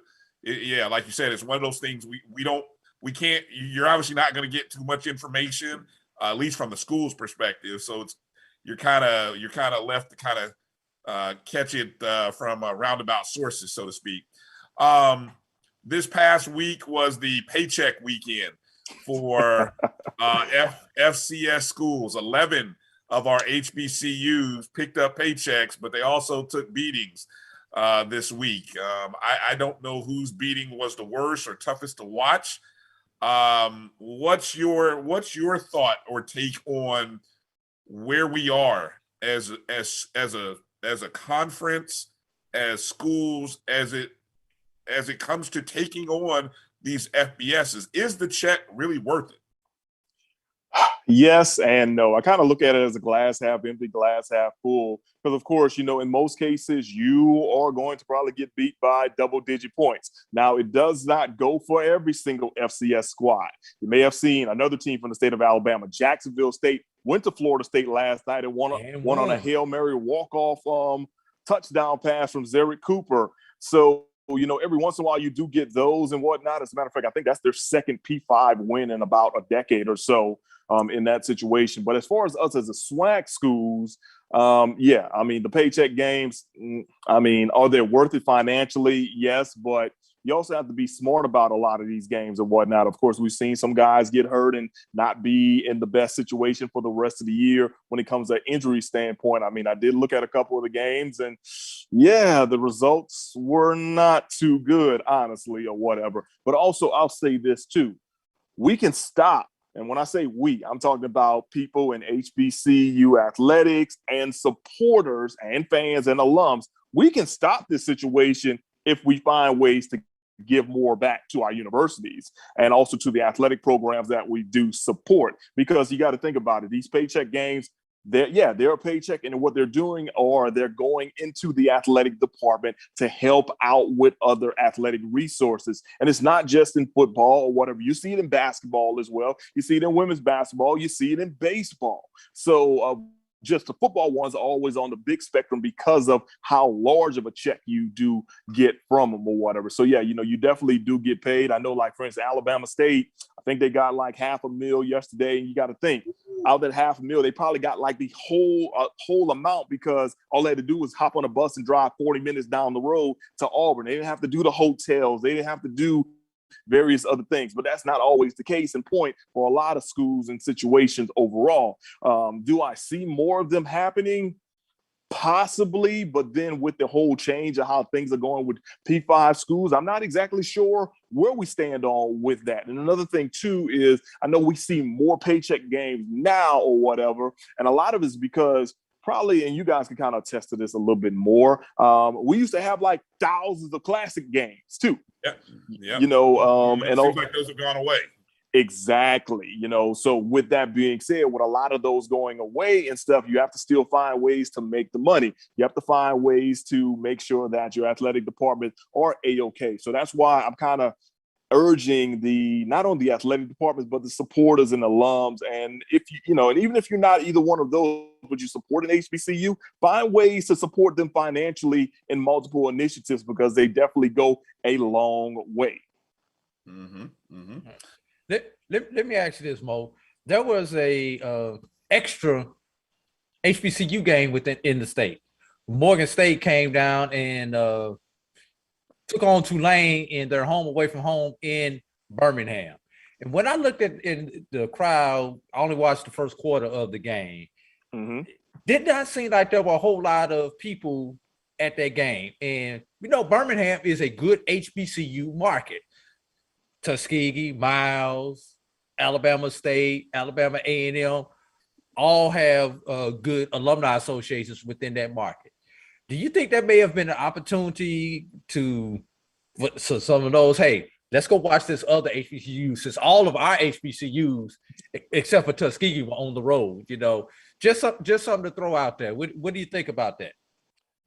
like you said, it's one of those things we can't, you're obviously not going to get too much information, at least from the school's perspective. So you're kind of left to kind of catch it from roundabout sources, so to speak. This past week was the paycheck weekend for FCS schools. 11 of our HBCUs picked up paychecks, but they also took beatings this week. I don't know whose beating was the worst or toughest to watch. What's your thought or take on where we are as a conference, as schools, as it comes to taking on these FBSs? Is the check really worth it? Yes and no. I kind of look at it as a glass half empty, glass half full. Because, of course, in most cases, you are going to probably get beat by double-digit points. Now, it does not go for every single FCS squad. You may have seen another team from the state of Alabama, Jacksonville State, went to Florida State last night and won on a Hail Mary walk-off touchdown pass from Zerick Cooper. So, every once in a while you do get those and whatnot. As a matter of fact, I think that's their second P5 win in about a decade or so. in that situation. But as far as us as a SWAC schools, yeah, I mean, the paycheck games, I mean, are they worth it financially? Yes, but you also have to be smart about a lot of these games and whatnot. Of course, we've seen some guys get hurt and not be in the best situation for the rest of the year when it comes to injury standpoint. I mean, I did look at a couple of the games and yeah, the results were not too good, honestly, or whatever. But also, I'll say this too. We can stop. And when I say we, I'm talking about people in HBCU athletics and supporters and fans and alums. We can stop this situation if we find ways to give more back to our universities and also to the athletic programs that we do support. Because you got to think about it. These paycheck games, they're a paycheck, and what they're doing, or they're going into the athletic department to help out with other athletic resources. And it's not just in football or whatever. You see it in basketball as well. You see it in women's basketball. You see it in baseball. So just the football ones are always on the big spectrum because of how large of a check you do get from them or whatever. So yeah, you definitely do get paid. I know, like, for instance, Alabama State, I think they got like $500,000 yesterday. And you got to think, out of that $500,000, they probably got like the whole amount, because all they had to do was hop on a bus and drive 40 minutes down the road to Auburn. They didn't have to do the hotels. They didn't have to do various other things, but that's not always the case in point for a lot of schools and situations overall. Do I see more of them happening? Possibly, but then with the whole change of how things are going with P5 schools, I'm not exactly sure where we stand on with that. And another thing too is, I know we see more paycheck games now or whatever, and a lot of it is because probably, and you guys can kind of attest to this a little bit more, we used to have like thousands of classic games too. Yeah. It seems like those have gone away. Exactly. So with that being said, with a lot of those going away and stuff, you have to still find ways to make the money. You have to find ways to make sure that your athletic department are A-OK. So that's why I'm kind of urging not only the athletic departments, but the supporters and alums. And if and even if you're not either one of those, but you support an HBCU, find ways to support them financially in multiple initiatives, because they definitely go a long way. Let me ask you this, Mo. There was a extra HBCU game in the state. Morgan State came down and took on Tulane in their home away from home in Birmingham. And when I looked in the crowd, I only watched the first quarter of the game. Did not seem like there were a whole lot of people at that game. And Birmingham is a good HBCU market. Tuskegee, Miles, Alabama State, Alabama A&M, all have good alumni associations within that market. Do you think that may have been an opportunity so some of those, hey, let's go watch this other HBCU, since all of our HBCUs, except for Tuskegee, were on the road, just something to throw out there. What do you think about that?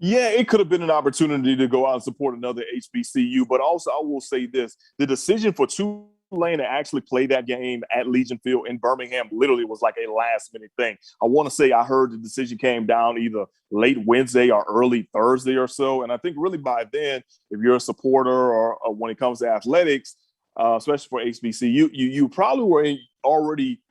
Yeah, it could have been an opportunity to go out and support another HBCU, but also I will say this, the decision for Tulane to actually play that game at Legion Field in Birmingham literally was like a last minute thing. I want to say I heard the decision came down either late Wednesday or early Thursday or so. And I think really by then, if you're a supporter or when it comes to athletics, especially for HBCU, you probably were already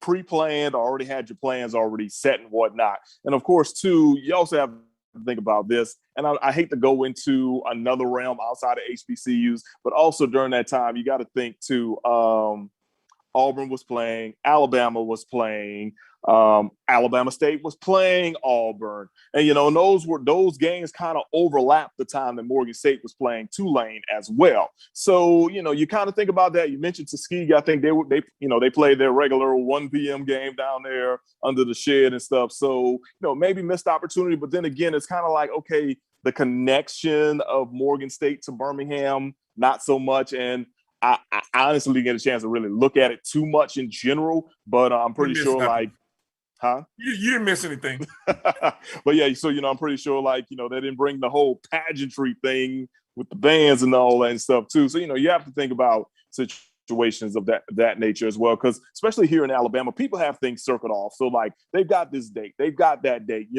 pre-planned, or already had your plans already set and whatnot. And of course, too, you also have to think about this, and I hate to go into another realm outside of HBCUs, but also during that time, you got to think too, Auburn was playing, Alabama was playing, Alabama State was playing Auburn. And, those games kind of overlapped the time that Morgan State was playing Tulane as well. So, you kind of think about that. You mentioned Tuskegee. I think they played their regular 1 p.m. game down there under the shed and stuff. So, maybe missed opportunity. But then again, it's kind of like, okay, the connection of Morgan State to Birmingham, not so much. And I honestly didn't get a chance to really look at it too much in general, but I'm pretty sure nothing. You didn't miss anything. But yeah, so, I'm pretty sure they didn't bring the whole pageantry thing with the bands and all that and stuff too. So, you have to think about situations of that nature as well, because especially here in Alabama, people have things circled off. So they've got this date, they've got that date,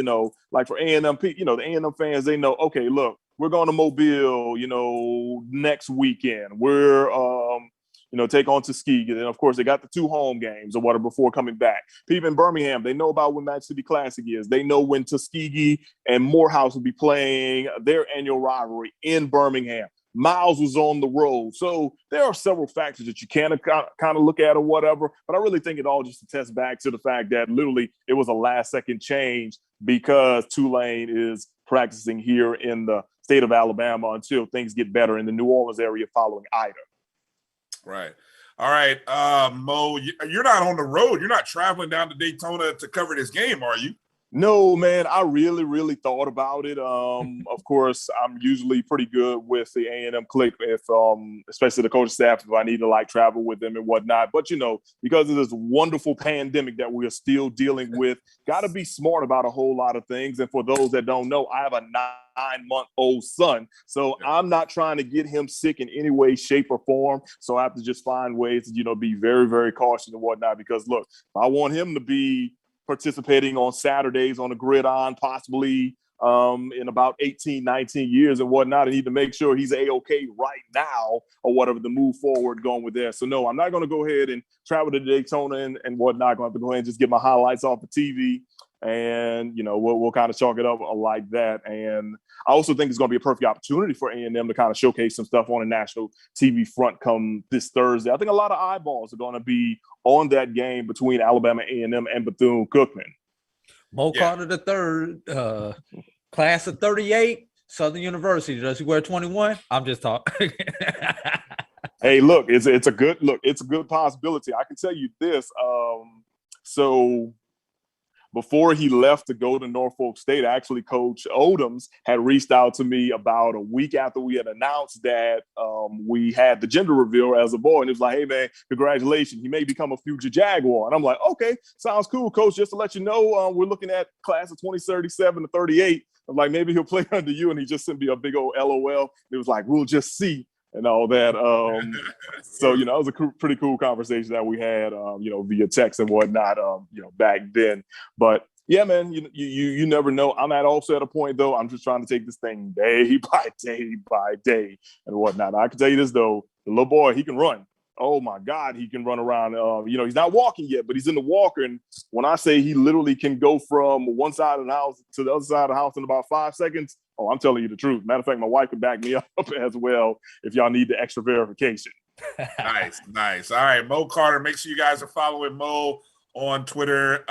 like for A&M, the A&M fans, they know, okay, look, we're going to Mobile, next weekend. We're, take on Tuskegee. And, of course, they got the 2 home games or whatever before coming back. People in Birmingham, they know about when Match City Classic is. They know when Tuskegee and Morehouse will be playing their annual rivalry in Birmingham. Miles was on the road. So there are several factors that you can kind of look at or whatever. But I really think it all just attests back to the fact that literally it was a last-second change because Tulane is practicing here in the state of Alabama until things get better in the New Orleans area following Ida. Right. All right, Mo, you're not on the road. You're not traveling down to Daytona to cover this game, are you? No, man, I really thought about it. Of course, I'm usually pretty good with the A&M clique, if especially the coaching staff, if I need to travel with them and whatnot. But because of this wonderful pandemic that we're still dealing with, got to be smart about a whole lot of things. And for those that don't know, I have a 9-month-old son, so I'm not trying to get him sick in any way, shape, or form. So I have to just find ways to be very cautious and whatnot. Because look, if I want him to be participating on Saturdays on the gridiron, possibly in about 18, 19 years and whatnot. I need to make sure he's A-okay right now or whatever to move forward going with that. So, no, I'm not going to go ahead and travel to Daytona and whatnot. I'm going to have to go ahead and just get my highlights off the TV. And, we'll kind of chalk it up like that. And I also think it's going to be a perfect opportunity for A&M to kind of showcase some stuff on a national TV front come this Thursday. I think a lot of eyeballs are going to be on that game between Alabama A&M and Bethune-Cookman. Mo Carter III, class of 38, Southern University. Does he wear 21? I'm just talking. Hey, look, it's a good possibility. I can tell you this. So before he left to go to Norfolk State, actually, Coach Odoms had reached out to me about a week after we had announced that we had the gender reveal as a boy. And it was like, hey, man, congratulations. He may become a future Jaguar. And I'm like, okay, sounds cool, Coach. Just to let you know, we're looking at class of 2037 to 38. I'm like, maybe he'll play under you. And he just sent me a big old LOL. It was like, we'll just see. And all that. So, it was a pretty cool conversation that we had, via text and whatnot, back then. But yeah, man, you never know. I'm also at a point, though, I'm just trying to take this thing day by day and whatnot. I can tell you this, though, the little boy, he can run. Oh, my God, he can run around. He's not walking yet, but he's in the walker. And when I say he literally can go from one side of the house to the other side of the house in about 5 seconds, oh, I'm telling you the truth. Matter of fact, my wife can back me up as well if y'all need the extra verification. Nice. All right, Mo Carter, make sure you guys are following Mo on Twitter.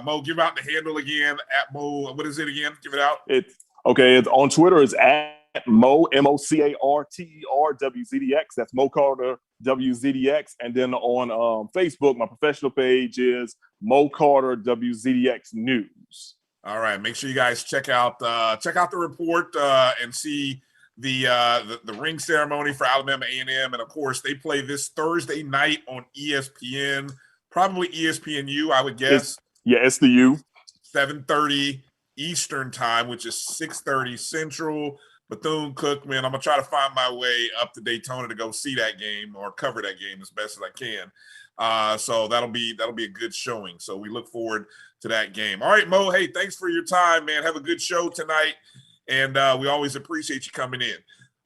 Mo, give out the handle again, at Mo. What is it again? Give it out. It's on Twitter. It's at Mo, MOCARTER WZDX. That's Mo Carter WZDX. And then on Facebook, my professional page is Mo Carter WZDX News. All right, make sure you guys check out the report and see the ring ceremony for Alabama A&M, and of course they play this Thursday night on ESPN, probably ESPNU, I would guess. It's the U. 7:30 Eastern time, which is 6:30 Central. Bethune-Cookman. I'm gonna try to find my way up to Daytona to go see that game or cover that game as best as I can. So that'll be a good showing. So we look forward to that game. All right, Mo. Hey, thanks for your time, man. Have a good show tonight, and we always appreciate you coming in.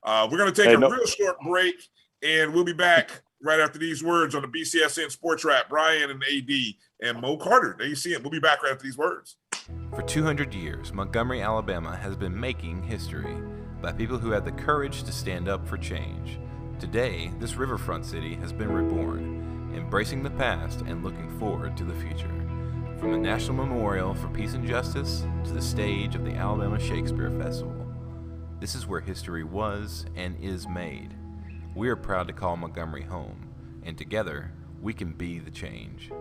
We're gonna take a real short break, and we'll be back right after these words on the BCSN Sports Wrap. Bryan and A.D. and Mo Carter. There you see it. We'll be back right after these words. For 200 years, Montgomery, Alabama has been making history by people who had the courage to stand up for change. Today, this riverfront city has been reborn, embracing the past and looking forward to the future. From the National Memorial for Peace and Justice to the stage of the Alabama Shakespeare Festival, this is where history was and is made. We are proud to call Montgomery home, and together, we can be the change.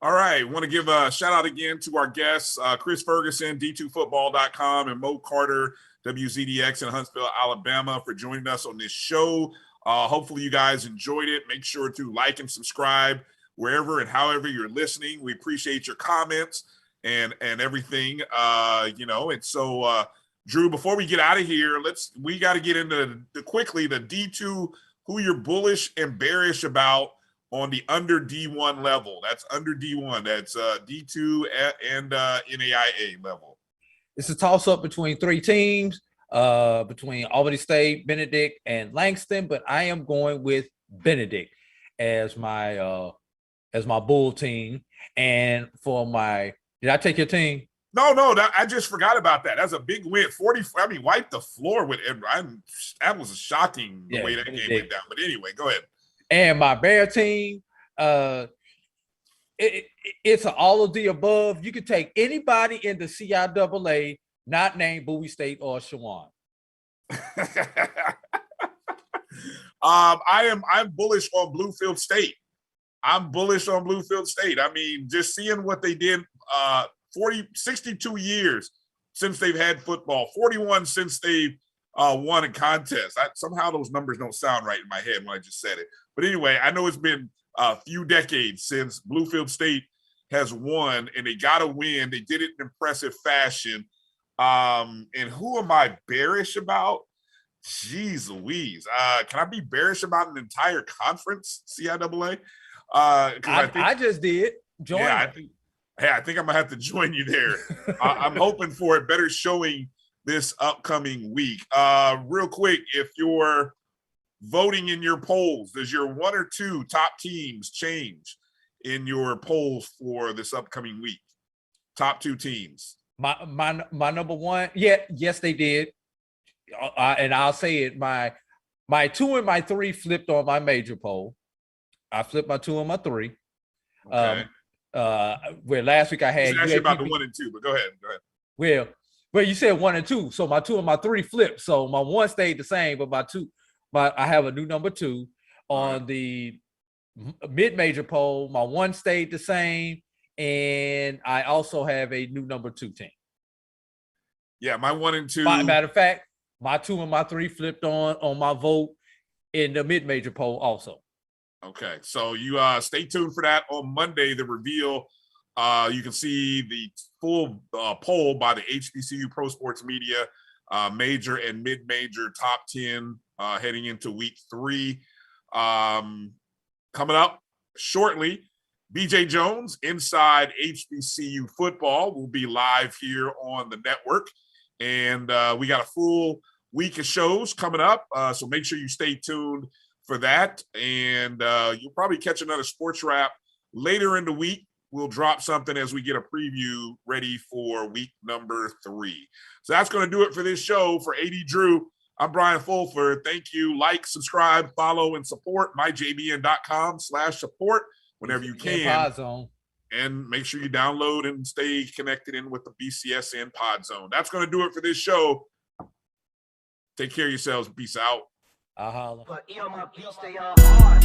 All right, want to give a shout out again to our guests, Chris Ferguson, D2Football.com, and Mo Carter, WZDX in Huntsville, Alabama, for joining us on this show. Hopefully you guys enjoyed it. Make sure to like and subscribe wherever and however you're listening. We appreciate your comments and everything, and so Drew, before we get out of here, we got to get into quickly the D2, who you're bullish and bearish about on the under D1 level. That's under D1. That's D2 and NAIA level. It's a toss-up between three teams, between Albany State, Benedict, and Langston, but I am going with Benedict as my bull team. And for did I take your team? No, I just forgot about that. That's a big win. 40. I mean, wipe the floor with Edward. That was shocking the way that game went down. But anyway, go ahead. And my Bear team, it's an all of the above. You could take anybody in the CIAA, not named Bowie State or Shawan. I'm bullish on Bluefield State. I'm bullish on Bluefield State. I mean, just seeing what they did, 62 years since they've had football, 41 since they've won a contest. Somehow those numbers don't sound right in my head when I just said it. But anyway, I know it's been a few decades since Bluefield State has won, and they got to win. They did it in impressive fashion. And who am I bearish about? Jeez Louise. Can I be bearish about an entire conference, CIAA? I just did. Join me. I think I'm gonna have to join you there. I'm hoping for a better showing this upcoming week. Real quick, if you're voting in your polls, does your one or two top teams change in your polls for this upcoming week? Top two teams. My number one, yes, they did. And I'll say it. My 2 and my 3 flipped on my major poll. I flipped my 2 and my 3. Okay. Where last week I had actually about the 1 and 2, but go ahead. Well, you said 1 and 2, so my 2 and my 3 flipped. So my 1 stayed the same, but I have a new number 2 on the mid-major poll. My 1 stayed the same, and I also have a new number 2 team. Yeah, my 1 and 2. Matter of fact, my 2 and my 3 flipped on my vote in the mid-major poll also. Okay, so you stay tuned for that on Monday, the reveal. You can see the full poll by the HBCU Pro Sports Media, major and mid-major top 10 heading into week 3. Coming up shortly, BJ Jones, Inside HBCU Football, will be live here on the network. And we got a full week of shows coming up, so make sure you stay tuned for that. And you'll probably catch another sports wrap later in the week. We'll drop something as we get a preview ready for week number 3. So that's going to do it for this show. For A.D. Drew, I'm Bryan Fulford. Thank you. Like, subscribe, follow, and support myjbn.com/support whenever you can. And make sure you download and stay connected in with the BCSN Pod Zone. That's going to do it for this show. Take care of yourselves. Peace out. I'll holla. But my beats, they are hard.